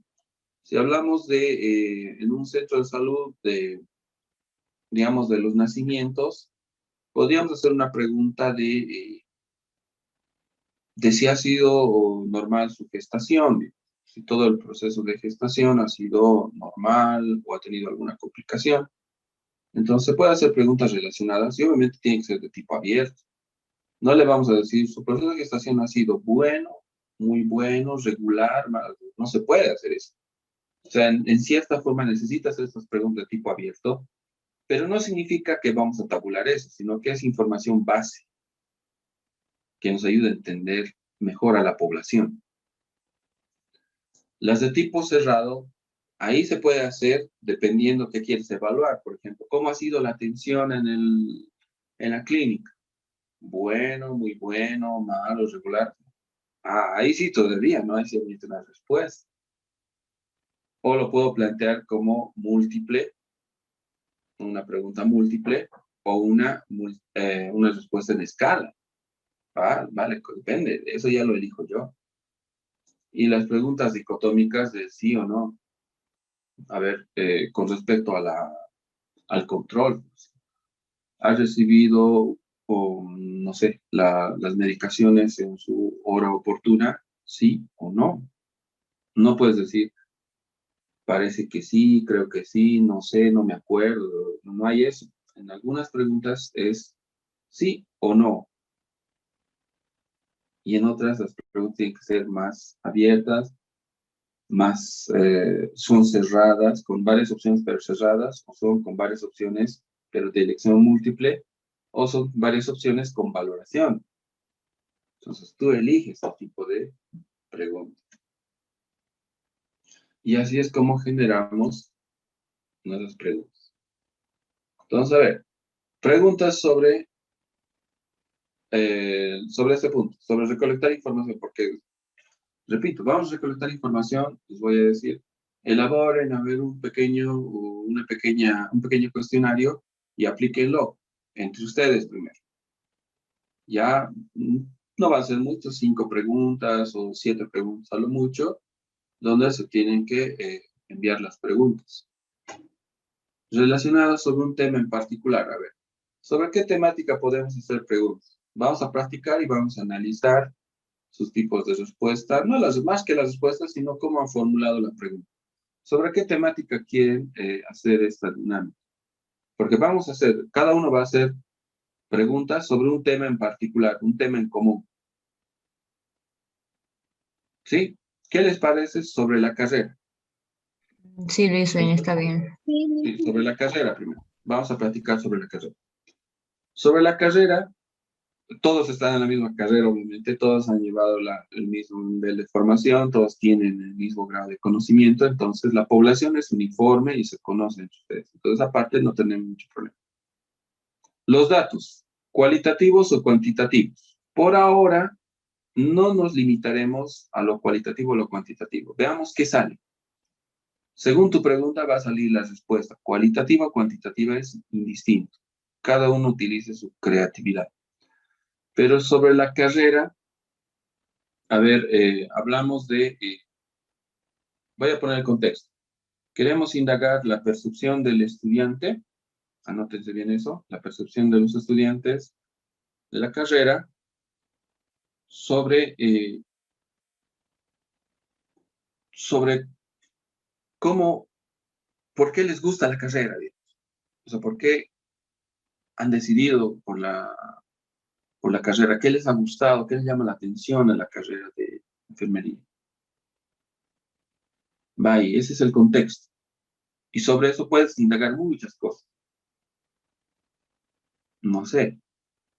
si hablamos en un centro de salud digamos, de los nacimientos, podríamos hacer una pregunta de si ha sido normal su gestación, si todo el proceso de gestación ha sido normal o ha tenido alguna complicación. Entonces, se puede hacer preguntas relacionadas y obviamente tiene que ser de tipo abierto. No le vamos a decir, su proceso de gestación ha sido bueno, muy bueno, regular, mal. No se puede hacer eso. O sea, en cierta forma necesitas hacer estas preguntas de tipo abierto, pero no significa que vamos a tabular eso, sino que es información base que nos ayuda a entender mejor a la población. Las de tipo cerrado, ahí se puede hacer dependiendo qué quieres evaluar. Por ejemplo, ¿cómo ha sido la atención en la clínica? Bueno, muy bueno, malo, regular. Ahí sí todavía no hay una respuesta. O lo puedo plantear como múltiple, una pregunta múltiple, o una respuesta en escala. Vale, depende, eso ya lo elijo yo. Y las preguntas dicotómicas de sí o no. A ver, con respecto al control. ¿Has recibido, o, no sé, las medicaciones en su hora oportuna? ¿Sí o no? No puedes decir, parece que sí, creo que sí, no sé, no me acuerdo. No hay eso. En algunas preguntas es sí o no. Y en otras las preguntas tienen que ser más abiertas, son cerradas, con varias opciones pero cerradas, o son con varias opciones pero de elección múltiple, o son varias opciones con valoración. Entonces tú eliges el tipo de pregunta. Y así es como generamos nuestras preguntas. Entonces, a ver, preguntas sobre este punto, sobre recolectar información, porque, repito, vamos a recolectar información, les voy a decir, elaboren a ver un pequeño cuestionario y aplíquenlo entre ustedes primero. Ya no va a ser mucho, 5 preguntas o 7 preguntas a lo mucho, donde se tienen que enviar las preguntas relacionadas sobre un tema en particular. A ver, ¿sobre qué temática podemos hacer preguntas? Vamos a practicar y vamos a analizar sus tipos de respuesta, no más que las respuestas, sino cómo han formulado la pregunta. ¿Sobre qué temática quieren hacer esta dinámica? Porque cada uno va a hacer preguntas sobre un tema en particular, un tema en común. ¿Sí? ¿Qué les parece sobre la carrera? Sí, Luis, está bien. Sí, sobre la carrera primero. Vamos a platicar sobre la carrera. Sobre la carrera, todos están en la misma carrera, obviamente, todos han llevado el mismo nivel de formación, todos tienen el mismo grado de conocimiento, entonces la población es uniforme y se conocen entre ustedes. Entonces, aparte, no tenemos mucho problema. Los datos, cualitativos o cuantitativos. Por ahora, no nos limitaremos a lo cualitativo o lo cuantitativo. Veamos qué sale. Según tu pregunta va a salir la respuesta. Cualitativa o cuantitativa es indistinto. Cada uno utilice su creatividad. Pero sobre la carrera, a ver, hablamos voy a poner el contexto. Queremos indagar la percepción del estudiante, anótense bien eso, la percepción de los estudiantes de la carrera sobre por qué les gusta la carrera, digamos. O sea, por qué han decidido por la carrera, qué les ha gustado, qué les llama la atención a la carrera de enfermería. Vaya, ese es el contexto. Y sobre eso puedes indagar muchas cosas. No sé.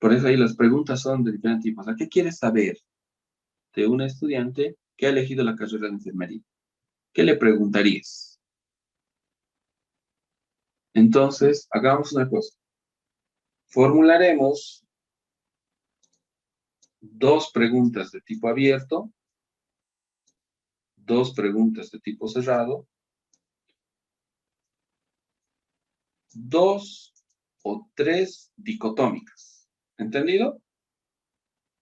Por eso ahí las preguntas son de diferentes tipos. ¿A qué quieres saber de un estudiante que ha elegido la carrera de enfermería? ¿qué le preguntarías? Entonces, hagamos una cosa. Formularemos 2 preguntas de tipo abierto, 2 preguntas de tipo cerrado, 2 o 3 dicotómicas. ¿Entendido?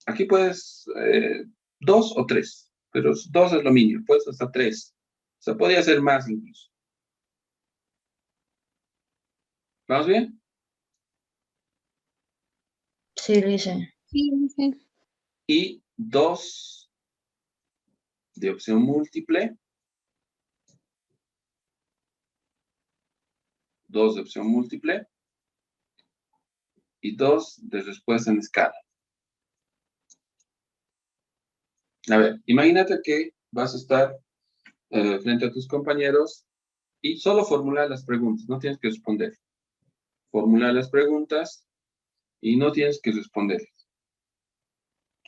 Aquí puedes 2 o 3, pero 2 es lo mínimo, puedes hasta 3. O sea, podría ser más incluso. ¿Vamos bien? Sí, dice. Sí, sí. Y 2 de opción múltiple, 2 de opción múltiple y 2 de respuesta en escala. A ver, imagínate que vas a estar frente a tus compañeros y solo formular las preguntas, no tienes que responder. Formular las preguntas y no tienes que responder.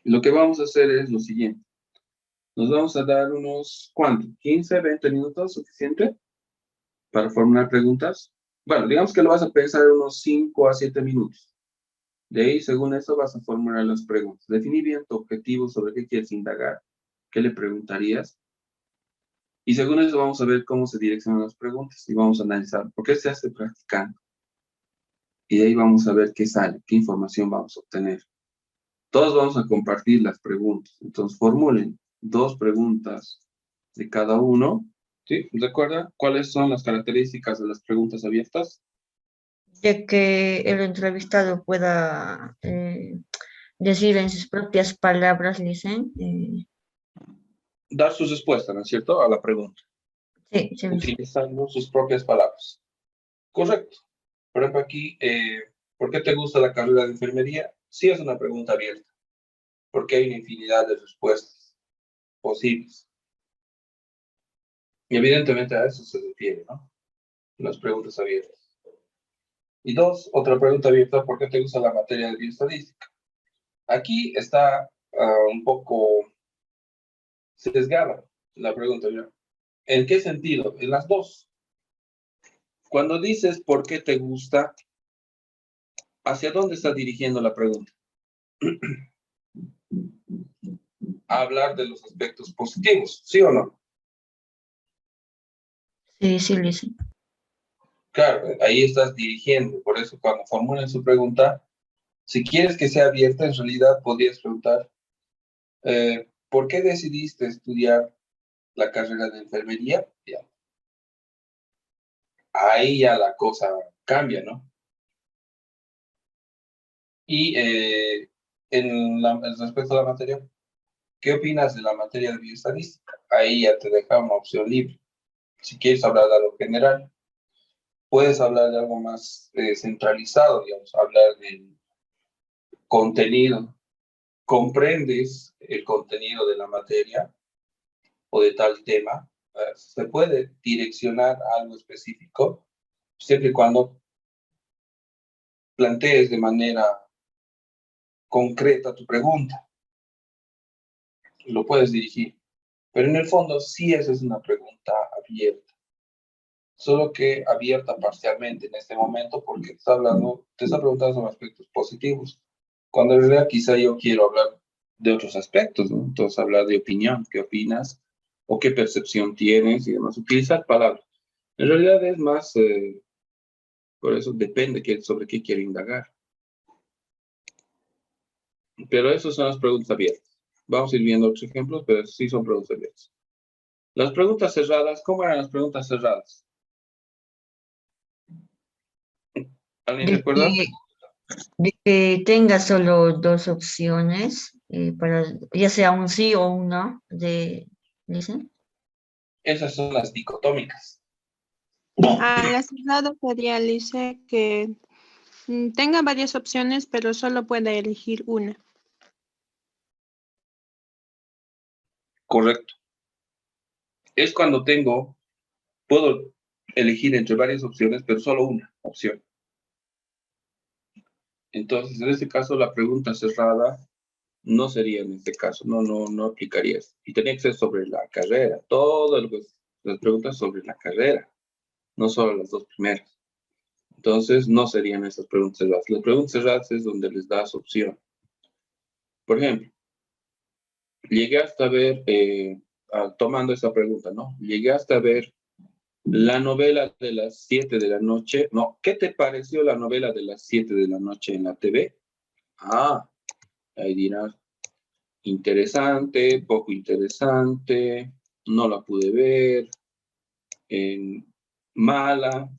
Lo que vamos a hacer es lo siguiente. Nos vamos a dar unos, ¿cuánto? ¿15, 20 minutos suficiente para formular preguntas? Bueno, digamos que lo vas a pensar unos 5 a 7 minutos. De ahí, según eso, vas a formular las preguntas. Definir bien tu objetivo sobre qué quieres indagar, qué le preguntarías. Y según eso vamos a ver cómo se direccionan las preguntas y vamos a analizar por qué se hace practicando. Y de ahí vamos a ver qué sale, qué información vamos a obtener. Todos vamos a compartir las preguntas. Entonces formulen 2 preguntas de cada uno. ¿Sí? ¿Recuerda cuáles son las características de las preguntas abiertas? De que el entrevistado pueda decir en sus propias palabras, dicen. Dar sus respuestas, ¿no es cierto?, a la pregunta, Sí, sí, dice. utilizando sus propias palabras. Correcto. Por ejemplo, aquí, ¿por qué te gusta la carrera de enfermería? Sí es una pregunta abierta, porque hay una infinidad de respuestas posibles. Y evidentemente a eso se refiere, ¿no? Las preguntas abiertas. Y 2, otra pregunta abierta, ¿por qué te gusta la materia de bioestadística? Aquí está un poco sesgada la pregunta, ¿ya? ¿En qué sentido? En las 2. Cuando dices ¿por qué te gusta? ¿Hacia dónde está dirigiendo la pregunta? A hablar de los aspectos positivos, ¿sí o no? Sí, sí, dice. Claro, ahí estás dirigiendo. Por eso cuando formulen su pregunta, si quieres que sea abierta, en realidad podrías preguntar, ¿por qué decidiste estudiar la carrera de enfermería? Ya. Ahí ya la cosa cambia, ¿no? Y respecto a la materia, ¿qué opinas de la materia de bioestadística? Ahí ya te deja una opción libre. Si quieres hablar de algo general, puedes hablar de algo más centralizado, digamos, hablar del contenido. ¿Comprendes el contenido de la materia o de tal tema? Se puede direccionar a algo específico, siempre y cuando plantees de manera concreta tu pregunta. Lo puedes dirigir. Pero en el fondo, sí esa es una pregunta abierta. Solo que abierta parcialmente en este momento porque te está preguntando sobre aspectos positivos. Cuando en realidad quizá yo quiero hablar de otros aspectos, ¿no? Entonces hablar de opinión, qué opinas o qué percepción tienes y demás. Utilizar palabras. En realidad es más, por eso depende sobre qué quiero indagar. Pero esas son las preguntas abiertas. Vamos a ir viendo otros ejemplos, pero sí son preguntas abiertas. Las preguntas cerradas, ¿cómo eran las preguntas cerradas? ¿Alguien De recuerda? que, de que tenga solo 2 opciones, para, ya sea un sí o un no, dicen. Esas son las dicotómicas. Al cerrado podría decir que tenga varias opciones, pero solo puede elegir una. Correcto. Es cuando puedo elegir entre varias opciones, pero solo una opción. Entonces, en este caso, la pregunta cerrada no sería en este caso, no aplicaría eso. Y tenía que ser sobre la carrera, todo lo que las preguntas sobre la carrera, no solo las dos primeras. Entonces, no serían esas preguntas cerradas. Las preguntas cerradas es donde les das opción. Por ejemplo, llegué hasta ver, tomando esa pregunta, ¿no? Llegué hasta ver la novela de las 7 de la noche. No, ¿qué te pareció la novela de las 7 de la noche en la TV? Ah, ahí dirás, interesante, poco interesante, no la pude ver, mala,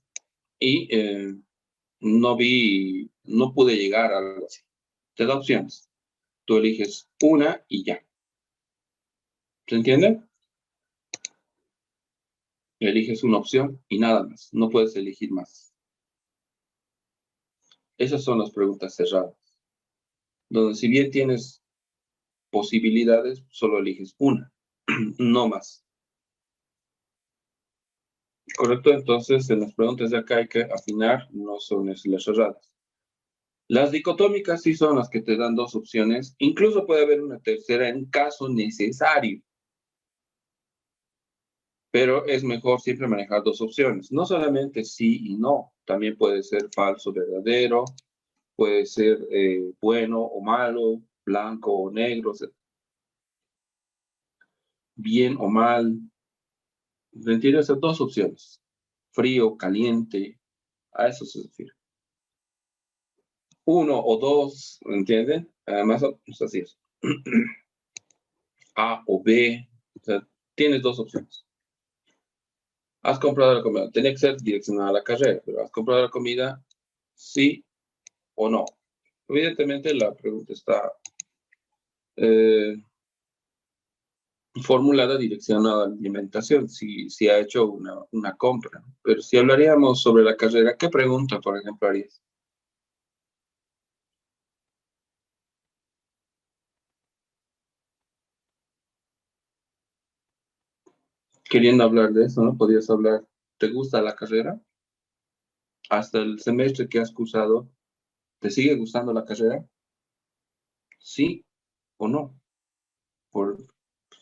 y no pude llegar a algo así. Te da opciones. Tú eliges una y ya. ¿Se entiende? Eliges una opción y nada más. No puedes elegir más. Esas son las preguntas cerradas. Donde si bien tienes posibilidades, solo eliges una, no más. ¿Correcto? Entonces, en las preguntas de acá hay que afinar, no son las cerradas. Las dicotómicas sí son las que te dan dos opciones. Incluso puede haber una tercera en caso necesario. Pero es mejor siempre manejar dos opciones. No solamente sí y no. También puede ser falso, verdadero. Puede ser bueno o malo, blanco o negro. Bien o mal. Tiene esas dos opciones. Frío, caliente. A eso se refiere. Uno o dos, ¿entienden? Además, es así. A o B. O sea, tienes dos opciones. ¿Has comprado la comida? Tiene que ser direccionada a la carrera, pero ¿has comprado la comida? Sí o no. Evidentemente la pregunta está formulada direccionada a la alimentación, si ha hecho una compra. Pero si hablaríamos sobre la carrera, ¿qué pregunta, por ejemplo, harías? Queriendo hablar de eso, ¿no? Podrías hablar, ¿te gusta la carrera? Hasta el semestre que has cursado, ¿te sigue gustando la carrera? ¿Sí o no?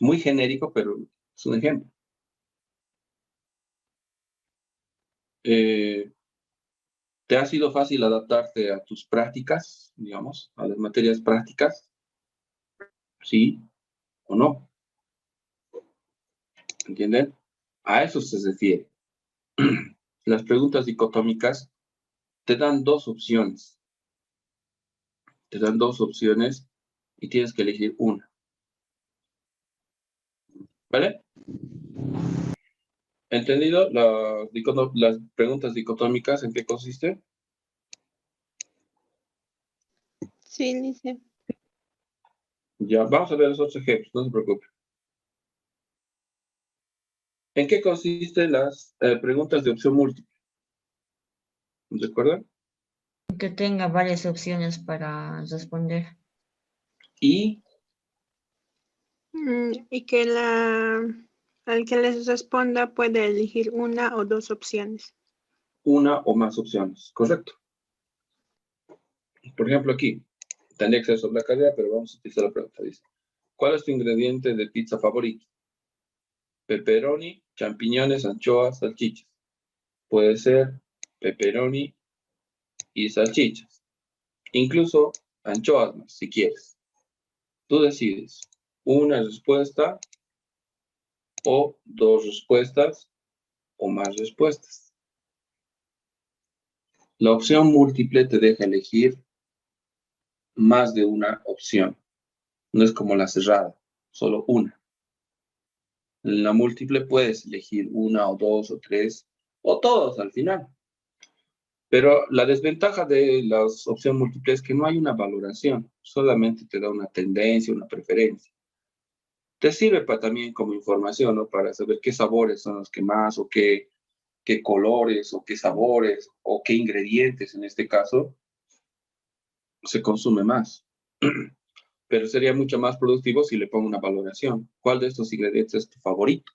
Muy genérico, pero es un ejemplo. ¿Te ha sido fácil adaptarte a tus prácticas, digamos, a las materias prácticas? ¿Sí o no? ¿Entienden? A eso se refiere. Las preguntas dicotómicas te dan dos opciones. Te dan dos opciones y tienes que elegir una. ¿Vale? ¿Entendido? Las preguntas dicotómicas, ¿en qué consiste? Sí, dice. Ya, vamos a ver los otros ejemplos, no se preocupe. ¿En qué consisten las preguntas de opción múltiple? ¿Recuerdan? Que tenga varias opciones para responder. Y Y que al que les responda puede elegir una o dos opciones. una o más opciones, ¿correcto? Por ejemplo, aquí, tendría que ser sobre la carrera, pero vamos a utilizar la pregunta. Dice, ¿cuál es tu ingrediente de pizza favorito? Pepperoni, champiñones, anchoas, salchichas. Puede ser pepperoni y salchichas. Incluso anchoas más, si quieres. Tú decides una respuesta o dos respuestas o más respuestas. La opción múltiple te deja elegir más de una opción. No es como la cerrada, solo una. En la múltiple puedes elegir una o dos o tres o todos al final. Pero la desventaja de las opciones múltiples es que no hay una valoración, solamente te da una tendencia, una preferencia. Te sirve también como información, ¿no? Para saber qué sabores son los que más o qué colores o qué sabores o qué ingredientes en este caso se consume más. Pero sería mucho más productivo si le pongo una valoración. ¿Cuál de estos ingredientes es tu favorito?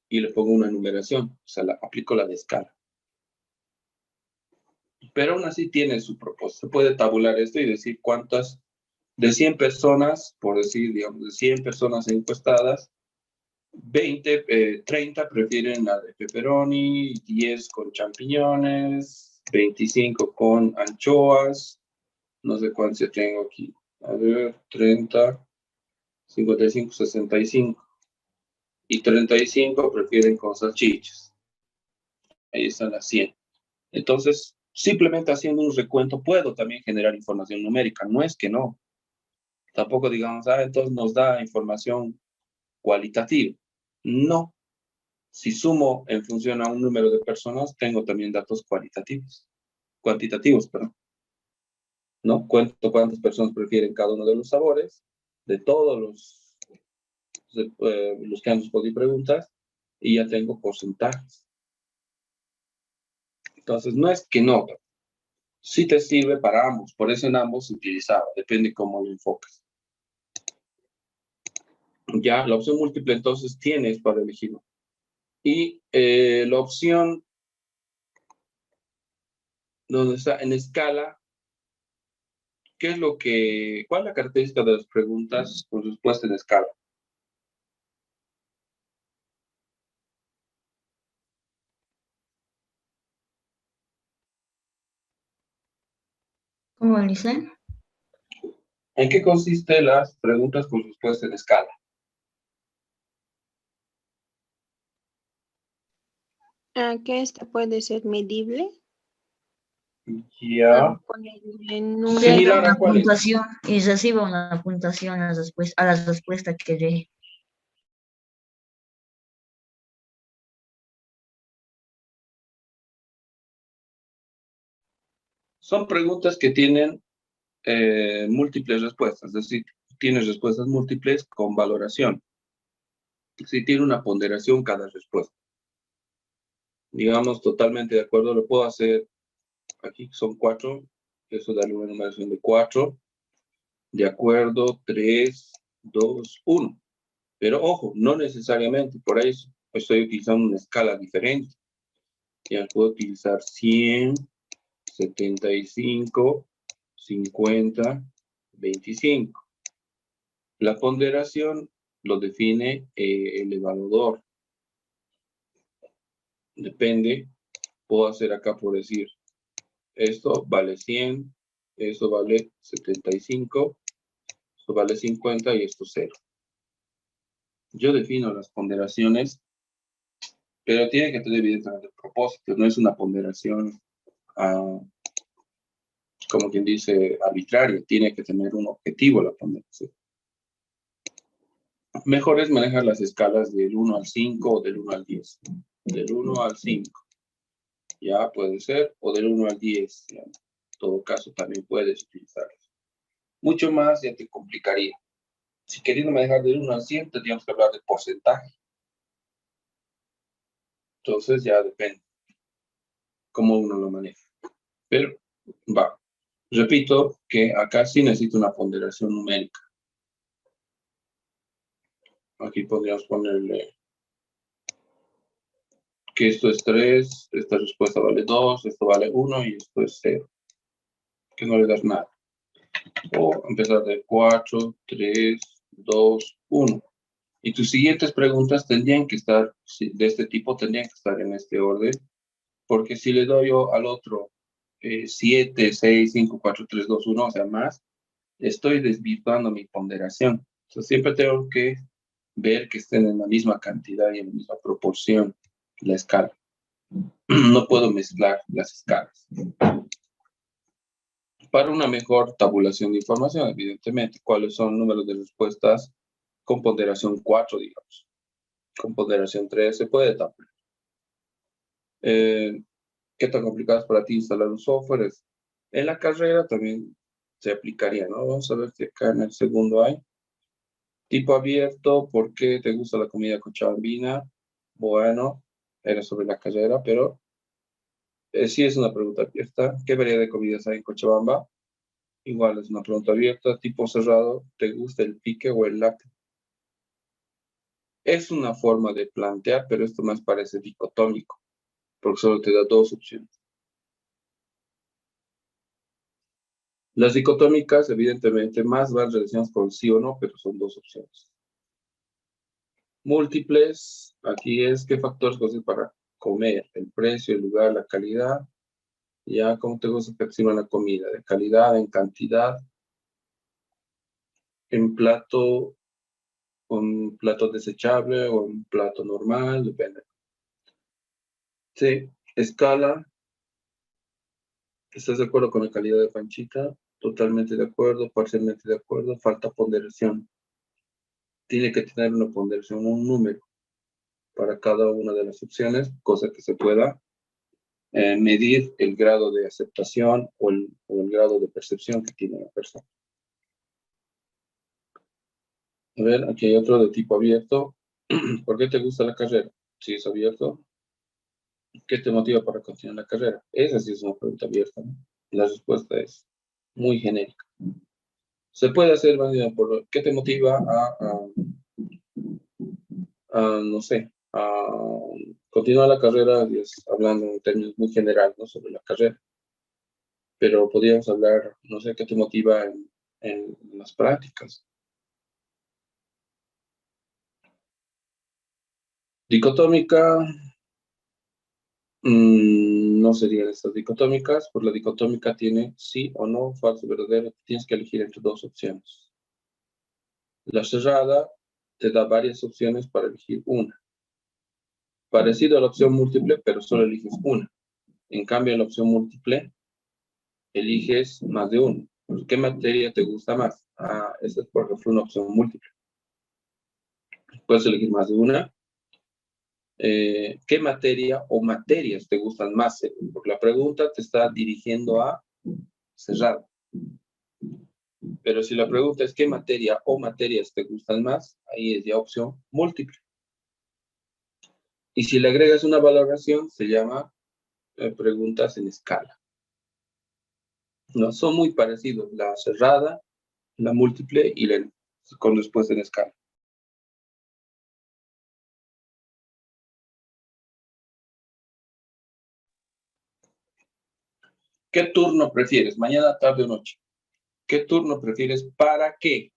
Y le pongo una numeración, o sea, aplico la de escala. Pero aún así tiene su propósito. Se puede tabular esto y decir cuántas, de 100 personas, por decir, digamos, de 100 personas encuestadas, 30 prefieren la de pepperoni, 10 con champiñones, 25 con anchoas, no sé cuántos tengo aquí. A ver, 30, 55, 65. Y 35 prefieren con salchichas. Ahí están las 100. Entonces, simplemente haciendo un recuento puedo también generar información numérica. No es que no. Tampoco digamos, entonces nos da información cualitativa. No. Si sumo en función a un número de personas, tengo también datos cuantitativos, perdón. ¿No? Cuento cuántas personas prefieren cada uno de los sabores, de todos los que han respondido preguntas, y ya tengo porcentajes. Entonces, no es que no, sí te sirve para ambos, por eso en ambos se utilizaba, depende cómo lo enfocas. Ya, la opción múltiple entonces tienes para elegir. Y la opción donde está en escala, ¿cuál es la característica de las preguntas con respuesta en escala? ¿Cómo dice? ¿En qué consiste las preguntas con respuesta en escala? Que esta puede ser medible. Ya. Ponerle Tenga Similar números. una a cuál es. puntuación y reciba una puntuación a la respuesta que dé. Son preguntas que tienen múltiples respuestas, es decir, tienes respuestas múltiples con valoración. Si tiene una ponderación cada respuesta. Digamos, totalmente de acuerdo, lo puedo hacer, aquí son 4, eso da una numeración de 4, de acuerdo, 3, 2, 1. Pero ojo, no necesariamente, por ahí estoy utilizando una escala diferente. Ya puedo utilizar 100, 75, 50, 25. La ponderación lo define el evaluador. Depende, puedo hacer acá por decir, esto vale 100, esto vale 75, esto vale 50 y esto 0. Yo defino las ponderaciones, pero tiene que tener evidentemente propósito, no es una ponderación, como quien dice, arbitraria, tiene que tener un objetivo la ponderación. Mejor es manejar las escalas del 1 al 5 o del 1 al 10. Del 1 al 5. Ya puede ser, o del 1 al 10. Ya. En todo caso, también puedes utilizarlas. Mucho más ya te complicaría. Si queriendo manejar del 1 al 100, tendríamos que hablar de porcentaje. Entonces ya depende cómo uno lo maneja. Pero va. Repito que acá sí necesito una ponderación numérica. Aquí podríamos ponerle que esto es 3, esta respuesta vale 2, esto vale 1 y esto es 0. Que no le das nada. O empezar de 4, 3, 2, 1. Y tus siguientes preguntas tendrían que estar, de este tipo, tendrían que estar en este orden, porque si le doy yo al otro 7, 6, 5, 4, 3, 2, 1, o sea, más, estoy desvirtuando mi ponderación. Entonces, siempre tengo que ver que estén en la misma cantidad y en la misma proporción la escala. No puedo mezclar las escalas. Para una mejor tabulación de información, evidentemente, ¿cuáles son números de respuestas con ponderación 4, digamos? Con ponderación 3 se puede tabular. ¿Qué tan complicado es para ti instalar un software? En la carrera también se aplicaría, ¿no? Vamos a ver si acá en el segundo hay. Tipo abierto, ¿por qué te gusta la comida cochabambina? Bueno, era sobre la carrera, pero sí es una pregunta abierta. ¿Qué variedad de comidas hay en Cochabamba? Igual es una pregunta abierta. Tipo cerrado, ¿te gusta el pique o el lácteo? Es una forma de plantear, pero esto más parece dicotómico, porque solo te da dos opciones. Las dicotómicas, evidentemente, más van relacionadas con sí o no, pero son dos opciones. Múltiples, aquí es qué factores cosas para comer, el precio, el lugar, la calidad. Ya, ¿cómo te gusta que sirva la comida? De calidad, en cantidad, en plato, un plato desechable o un plato normal, depende. Sí, escala, ¿estás de acuerdo con la calidad de Panchita? Totalmente de acuerdo, parcialmente de acuerdo, falta ponderación. Tiene que tener una ponderación, un número para cada una de las opciones, cosa que se pueda medir el grado de aceptación o el grado de percepción que tiene la persona. A ver, aquí hay otro de tipo abierto. ¿Por qué te gusta la carrera? Si es abierto, ¿qué te motiva para continuar la carrera? Esa sí es una pregunta abierta, ¿no? La respuesta es muy genérica. Se puede hacer válida por qué te motiva no sé, a continuar la carrera, hablando en términos muy generales, ¿no? Sobre la carrera. Pero podríamos hablar, no sé, qué te motiva en las prácticas. Dicotómica, no serían estas dicotómicas, pues la dicotómica tiene sí o no, falso, verdadero, tienes que elegir entre dos opciones. La cerrada te da varias opciones para elegir una. Parecido a la opción múltiple, pero solo eliges una. En cambio, en la opción múltiple, eliges más de uno. ¿Qué materia te gusta más? Esta es, por ejemplo, una opción múltiple. Puedes elegir más de una. ¿Qué materia o materias te gustan más? Porque la pregunta te está dirigiendo a cerrada. Pero si la pregunta es ¿qué materia o materias te gustan más? Ahí es ya opción múltiple. Y si le agregas una valoración, se llama preguntas en escala. No, son muy parecidos, la cerrada, la múltiple y la con respuesta en escala. ¿Qué turno prefieres? ¿Mañana, tarde o noche? ¿Qué turno prefieres? ¿Para qué?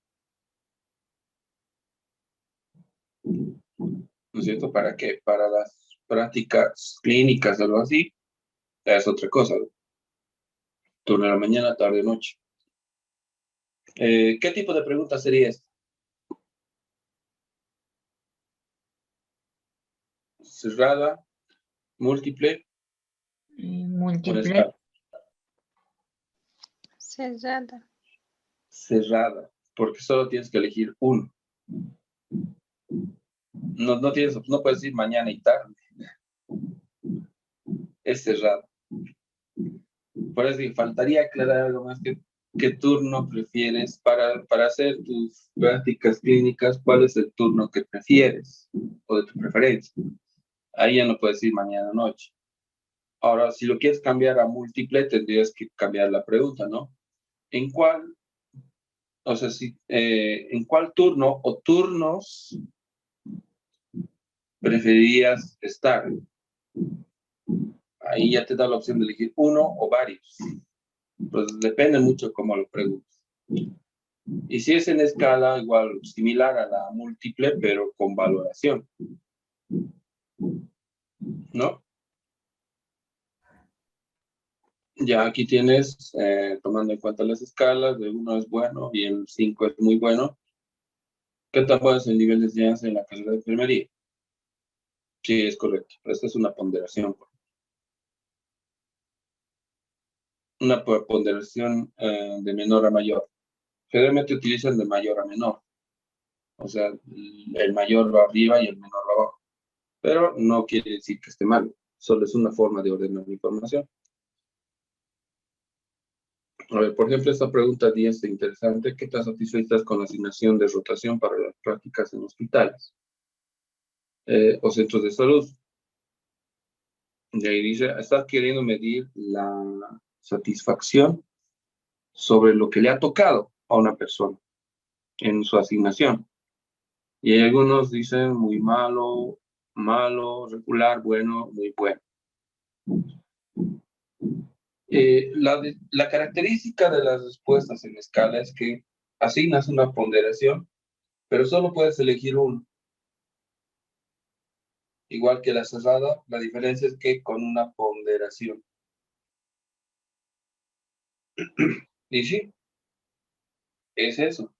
¿No es cierto? ¿Para qué? Para las prácticas clínicas o algo así. Es otra cosa. Turno de la mañana, tarde o noche. ¿Qué tipo de pregunta sería esta? Cerrada, múltiple o en Múltiple. escala. Cerrada. Cerrada, porque solo tienes que elegir uno. No puedes decir mañana y tarde. Es cerrada. Por eso faltaría aclarar algo más qué turno prefieres para hacer tus prácticas clínicas, cuál es el turno que prefieres o de tu preferencia. Ahí ya no puedes decir mañana o noche. Ahora, si lo quieres cambiar a múltiple, tendrías que cambiar la pregunta, ¿no? ¿En cuál, o sea, en cuál turno o turnos preferirías estar? Ahí ya te da la opción de elegir uno o varios. Pues depende mucho cómo lo preguntes. Y si es en escala, igual similar a la múltiple, pero con valoración. ¿No? Ya aquí tienes, tomando en cuenta las escalas, de 1 es bueno y el 5 es muy bueno. ¿Qué tan bueno es el nivel de enseñanza en la carrera de enfermería? Sí, es correcto. Esta es una ponderación. Una ponderación de menor a mayor. Generalmente utilizan de mayor a menor. O sea, el mayor va arriba y el menor va abajo. Pero no quiere decir que esté mal. Solo es una forma de ordenar la información. A ver, por ejemplo, esta pregunta 10 es interesante. ¿Qué tan satisfecha estás con la asignación de rotación para las prácticas en hospitales o centros de salud? Y ahí dice, estás queriendo medir la satisfacción sobre lo que le ha tocado a una persona en su asignación. Y hay algunos dicen muy malo, malo, regular, bueno, muy bueno. La característica de las respuestas en escala es que asignas una ponderación, pero solo puedes elegir uno. igual que la cerrada, la diferencia es que con una ponderación. Y sí, es eso.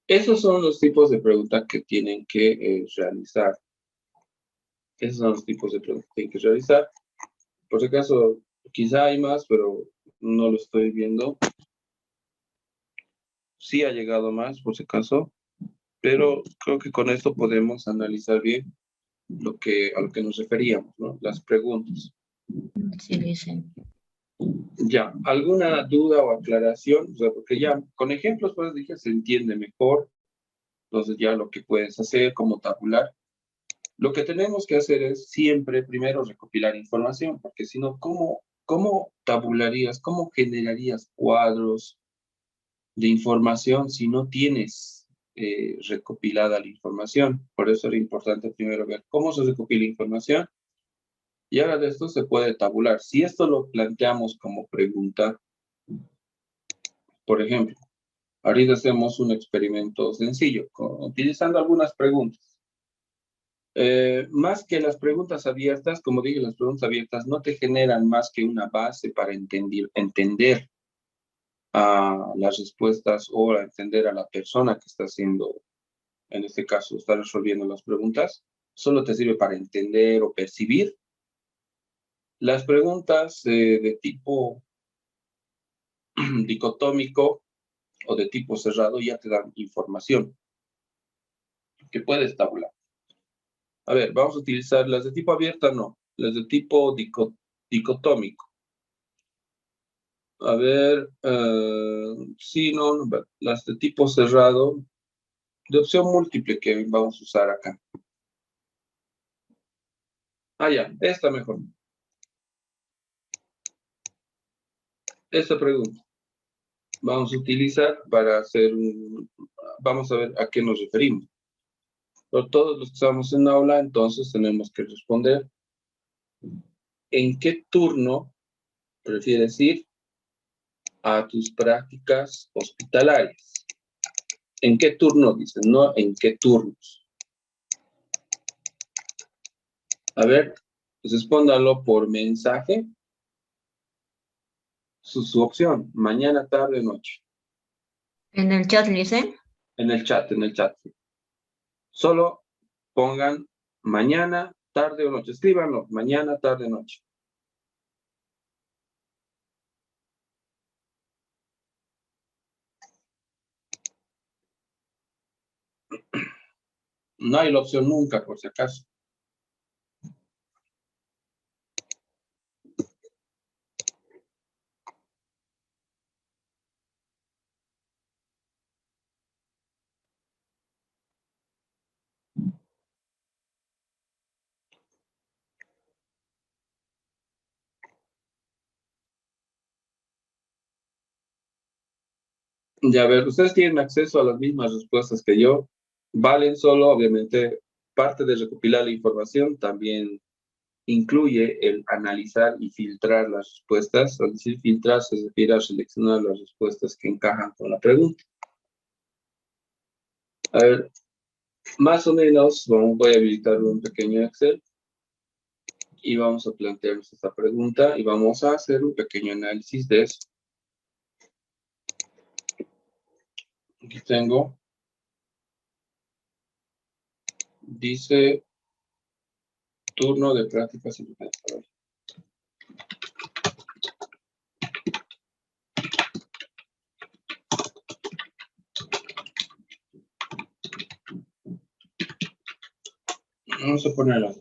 Esos son los tipos de preguntas que tienen que realizar. Esos son los tipos de preguntas que tienen que realizar. Por si acaso, quizá hay más, pero no lo estoy viendo. Sí ha llegado más, por si acaso, pero creo que con esto podemos analizar bien a lo que nos referíamos, ¿no? Las preguntas. Sí, dicen. Ya, ¿alguna duda o aclaración? O sea, porque ya con ejemplos, pues dije, se entiende mejor. Entonces ya lo que puedes hacer, como tabular. Lo que tenemos que hacer es siempre primero recopilar información, porque si no, ¿cómo tabularías, cómo generarías cuadros de información si no tienes recopilada la información? Por eso era importante primero ver cómo se recopila información y ahora de esto se puede tabular. Si esto lo planteamos como pregunta, por ejemplo, ahorita hacemos un experimento sencillo, utilizando algunas preguntas. Más que las preguntas abiertas, como dije, las preguntas abiertas no te generan más que una base para entender a las respuestas o a entender a la persona que está haciendo, en este caso, está resolviendo las preguntas. Solo te sirve para entender o percibir. Las preguntas de tipo dicotómico o de tipo cerrado ya te dan información que puedes tabular. A ver, vamos a utilizar las de tipo abierta, no. Las de tipo dicotómico. A ver, sí, no, las de tipo cerrado, de opción múltiple que vamos a usar acá. Ah, ya, esta mejor. Esta pregunta vamos a utilizar para hacer vamos a ver a qué nos referimos. Por todos los que estamos en aula, entonces tenemos que responder ¿en qué turno prefieres ir a tus prácticas hospitalarias? ¿En qué turno dicen? No, ¿en qué turnos? A ver, respóndalo por mensaje. Su opción, mañana, tarde, noche. En el chat dicen. En el chat, en el chat. Solo pongan mañana, tarde o noche. Escríbanlo, mañana, tarde, noche. No hay la opción nunca, por si acaso. Ya, a ver, ustedes tienen acceso a las mismas respuestas que yo. Valen solo, obviamente, parte de recopilar la información también incluye el analizar y filtrar las respuestas. Al decir filtrar, se refiere a seleccionar las respuestas que encajan con la pregunta. A ver, más o menos, voy a habilitar un pequeño Excel y vamos a plantearnos esta pregunta y vamos a hacer un pequeño análisis de eso. Aquí tengo, dice, turno de prácticas y vamos a ponerlo.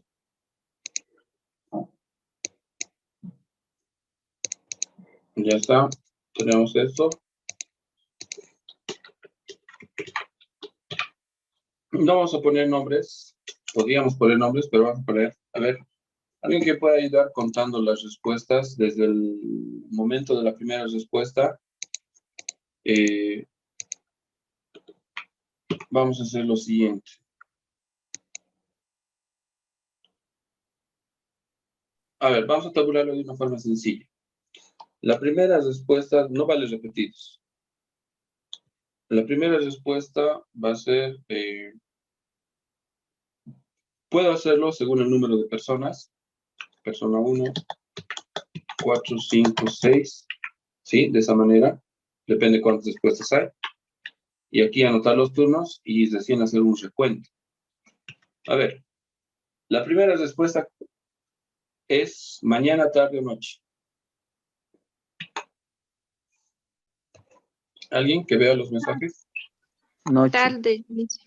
Ya está, tenemos esto. No vamos a poner nombres, podríamos poner nombres, pero vamos a poner, a ver, alguien que pueda ayudar contando las respuestas desde el momento de la primera respuesta. Vamos a hacer lo siguiente. A ver, vamos a tabularlo de una forma sencilla. La primera respuesta no vale repetidos. La primera respuesta va a ser Puedo hacerlo según el número de personas. Persona 1, 4, 5, 6. ¿Sí? De esa manera. Depende cuántas respuestas hay. Y aquí anotar los turnos y recién hacer un recuento. A ver. La primera respuesta es mañana, tarde o noche. ¿Alguien que vea los mensajes? Noche. Tarde, dice.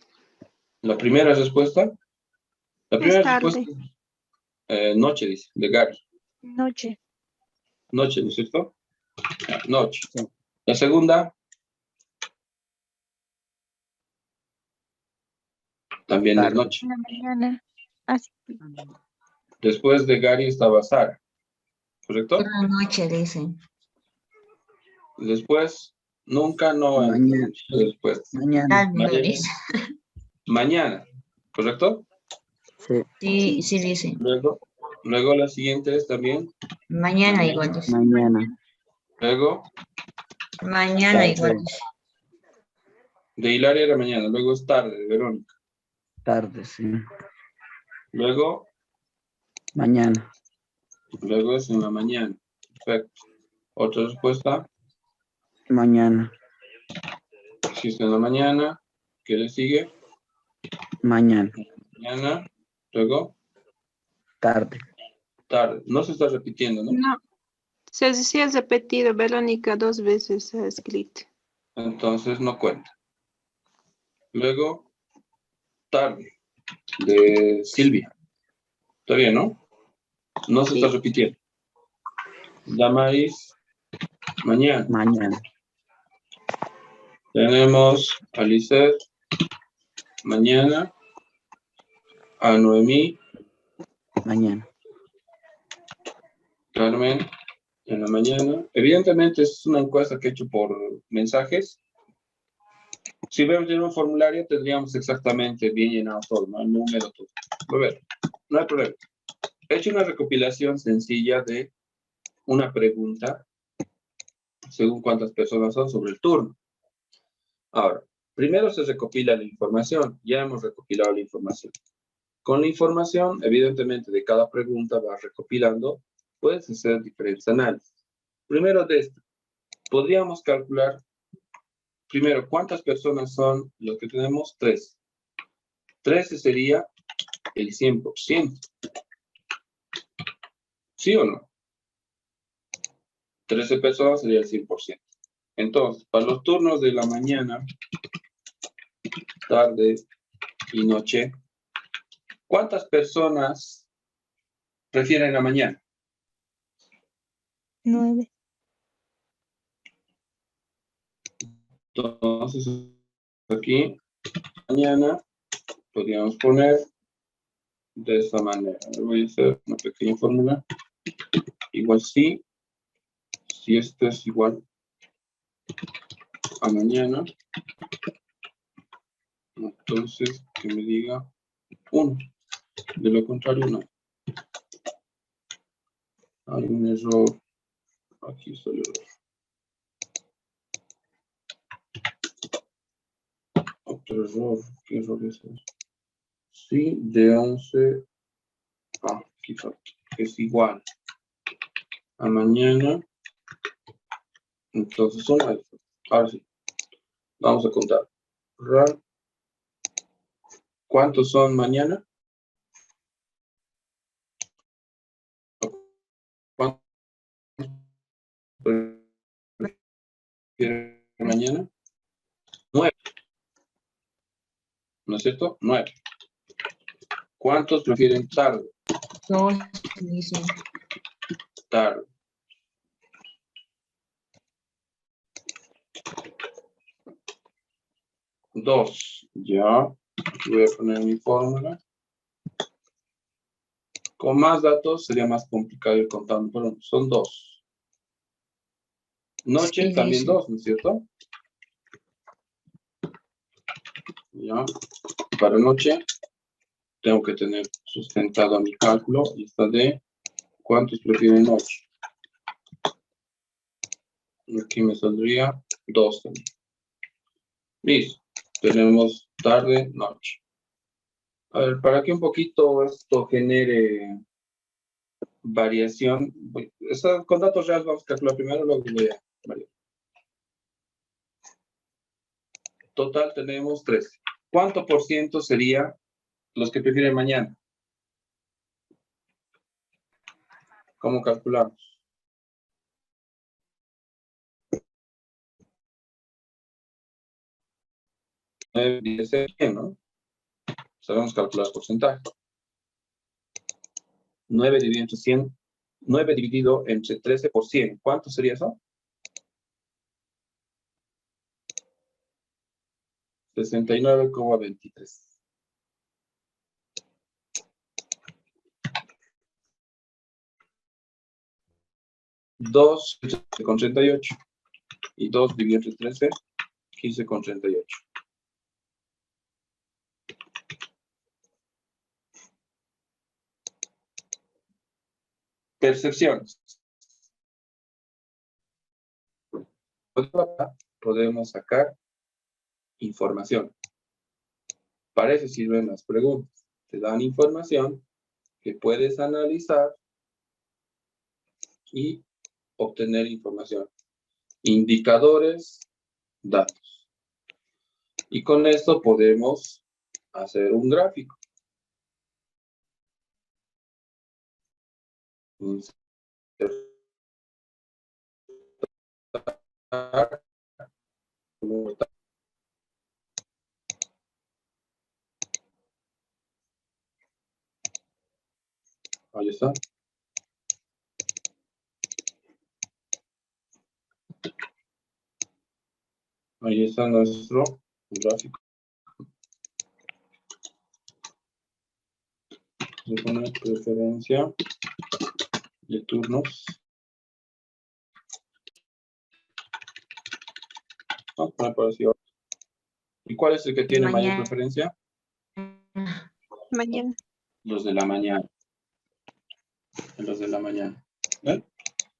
La primera respuesta. La primera Es tarde. respuesta es noche, dice, de Gary. Noche. Noche, ¿no es cierto? Noche. Sí. La segunda. También es Tarde. noche. En la mañana. Así. Después de Gary estaba Sara. ¿Correcto? Por la noche, dicen. Después, nunca, no. Mañana. Después. Mañana. Tarde, Mañana. dice. Mañana. ¿Correcto? Sí. Sí, sí, dicen. Luego la siguiente es también. Mañana igual, dice. Mañana. Luego, Mañana tarde. igual, dice. De Hilaria era mañana. Luego es tarde, de Verónica. Tarde, sí. Luego, Mañana. luego es en la mañana. Perfecto. Otra respuesta. Mañana. Existe en la mañana. ¿Qué le sigue? Mañana. Mañana. Luego, Tarde. tarde. No se está repitiendo, ¿no? No. Sí has repetido, Verónica, 2 veces ha escrito. Entonces no cuenta. Luego, tarde. De Silvia. ¿Está bien, no? No se está repitiendo. Damaris, mañana. Mañana. Tenemos a Lisette, mañana. A Noemí, Mañana. Carmen, en la mañana. Evidentemente es una encuesta que he hecho por mensajes. Si vemos en un formulario tendríamos exactamente bien llenado todo, ¿no? El número, todo. A ver, no hay problema. He hecho una recopilación sencilla de una pregunta según cuántas personas son sobre el turno. Ahora, primero se recopila la información. Ya hemos recopilado la información. Con la información, evidentemente, de cada pregunta vas recopilando, puedes hacer diferentes análisis. Primero de esto, podríamos calcular, primero, ¿cuántas personas son los que tenemos? 13. 13 sería el 100%. ¿Sí o no? 13 personas sería el 100%. Entonces, para los turnos de la mañana, tarde y noche, ¿cuántas personas prefieren la mañana? 9. Entonces, aquí, mañana, podríamos poner de esta manera. Voy a hacer una pequeña fórmula. Igual sí, si esto es igual a mañana, entonces que me diga 1. De lo contrario, no. Hay un error. Aquí está el error. Otro error. ¿Qué error es ese? Sí, de 11. Aquí falta. Es igual a mañana. Entonces son alfa. Ahora sí. Vamos a contar. ¿Cuántos son mañana? ¿Cuántos prefieren mañana? 9. ¿No es cierto? 9. ¿Cuántos prefieren tarde? 2, dicen. Tarde. Dos. Ya. Voy a poner mi fórmula. Con más datos sería más complicado ir contando, pero son 2. Noche Sí, también dice. 2, ¿no es cierto? Ya. Para noche tengo que tener sustentado mi cálculo y está de cuántos prefieren noche. Aquí me saldría 2 también. Listo. Tenemos tarde, noche. A ver, para que un poquito esto genere variación, con datos reales vamos a calcular primero, luego voy a variar. Total tenemos 13. ¿Cuánto por ciento sería los que prefieren mañana? ¿Cómo calculamos? ¿No? Sabemos calcular porcentaje. 9 dividido entre 100, 9 dividido entre 13 por 100. ¿Cuánto sería eso? 69,23. 2 con 38 y 2 dividido entre 13, 15,38. Percepciones. Podemos sacar información. Para eso sirven las preguntas. Te dan información que puedes analizar y obtener información. Indicadores, datos. Y con esto podemos hacer un gráfico. Ahí está. Ahí está nuestro gráfico. Voy a poner preferencia de turnos. Vamos a poner por así. ¿Y cuál es el que tiene mayor Mañana. preferencia? Mañana. Los de la mañana. Los de la mañana. ¿Eh?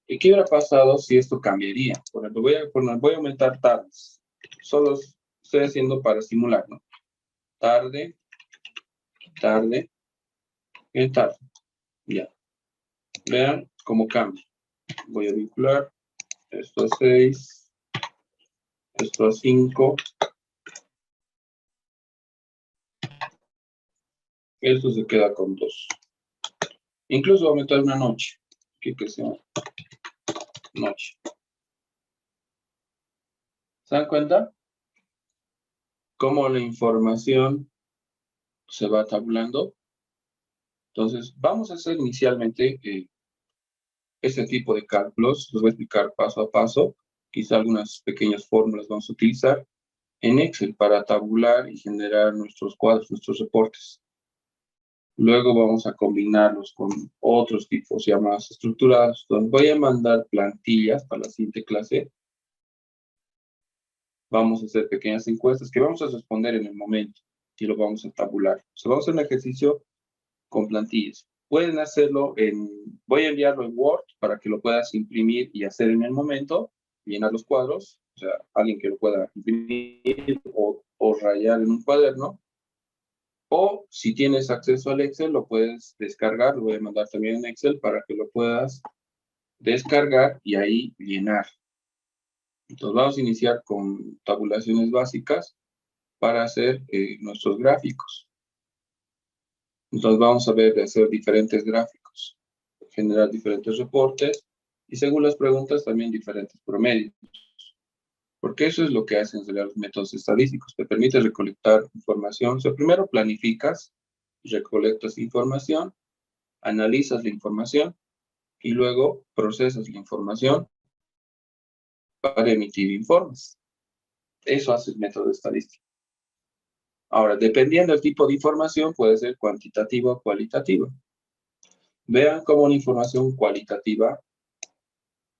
¿Y qué hubiera pasado si esto cambiaría? Por ejemplo, voy a aumentar tardes. Solo estoy haciendo para simular, ¿no? Tarde, tarde, y tarde. Ya. Vean cómo cambia. Voy a vincular esto a 6, esto a 5. Esto se queda con 2. Incluso voy a aumentar una noche. Aquí que sea noche. ¿Se dan cuenta? Cómo la información se va tabulando. Entonces, vamos a hacer inicialmente este tipo de cálculos. Los voy a explicar paso a paso. Quizá algunas pequeñas fórmulas vamos a utilizar en Excel para tabular y generar nuestros cuadros, nuestros reportes. Luego vamos a combinarlos con otros tipos ya más estructurados. Entonces, voy a mandar plantillas para la siguiente clase. Vamos a hacer pequeñas encuestas que vamos a responder en el momento y lo vamos a tabular. Vamos a hacer un ejercicio con plantillas. Pueden hacerlo voy a enviarlo en Word para que lo puedas imprimir y hacer en el momento, llenar los cuadros, o sea, alguien que lo pueda imprimir o rayar en un cuaderno. O si tienes acceso al Excel, lo puedes descargar, lo voy a mandar también en Excel para que lo puedas descargar y ahí llenar. Entonces vamos a iniciar con tabulaciones básicas para hacer nuestros gráficos. Entonces vamos a ver de hacer diferentes gráficos, generar diferentes reportes y según las preguntas también diferentes promedios. Porque eso es lo que hacen los métodos estadísticos, te permite recolectar información. O sea, primero planificas, recolectas información, analizas la información y luego procesas la información para emitir informes. Eso hace el método estadístico. Ahora, dependiendo del tipo de información, puede ser cuantitativa o cualitativa. Vean cómo una información cualitativa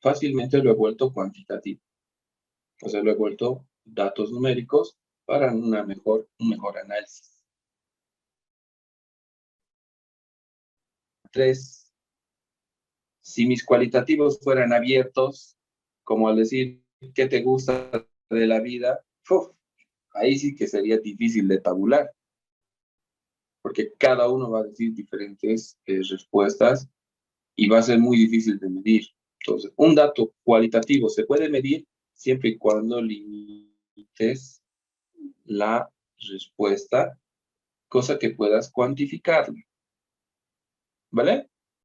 fácilmente lo he vuelto cuantitativo. O sea, lo he vuelto datos numéricos para un mejor análisis. 3. Si mis cualitativos fueran abiertos, como al decir, ¿qué te gusta de la vida? Ahí sí que sería difícil de tabular. porque cada uno va a decir diferentes respuestas y va a ser muy difícil de medir. Entonces, un dato cualitativo se puede medir siempre y cuando limites la respuesta, cosa que puedas cuantificarla. ¿Vale?